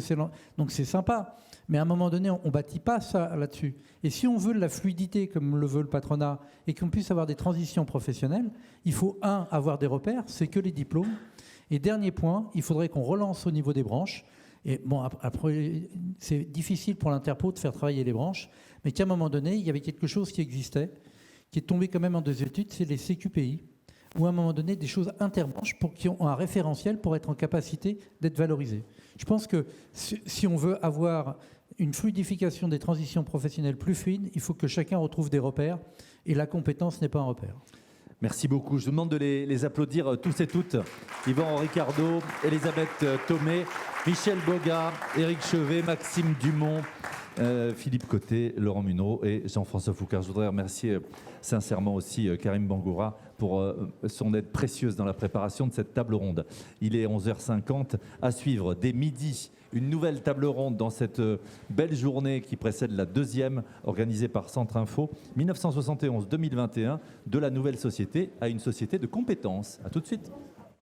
donc c'est sympa. Mais à un moment donné, on ne bâtit pas ça là-dessus. Et si on veut de la fluidité, comme le veut le patronat, et qu'on puisse avoir des transitions professionnelles, il faut, avoir des repères, c'est que les diplômes. Et dernier point, il faudrait qu'on relance au niveau des branches. Et bon, après, c'est difficile pour l'Interpro de faire travailler les branches, mais qu'à un moment donné, il y avait quelque chose qui existait, qui est tombé quand même en désuétude, c'est les CQPI, où à un moment donné, des choses interbranches qui ont un référentiel pour être en capacité d'être valorisées. Je pense que si on veut avoir une fluidification des transitions professionnelles plus fluide, il faut que chacun retrouve des repères, et la compétence n'est pas un repère. Merci beaucoup. Je vous demande de les applaudir tous et toutes. Yvan Ricardo, Elisabeth Thomé, Michel Boga, Éric Chevet, Maxime Dumont, Philippe Côté, Laurent Munot et Jean-François Foucard. Je voudrais remercier sincèrement aussi Karim Bangoura pour son aide précieuse dans la préparation de cette table ronde. Il est 11h50. À suivre dès midi, une nouvelle table ronde dans cette belle journée qui précède la deuxième organisée par Centre Info. 1971-2021, de la nouvelle société à une société de compétences. À tout de suite.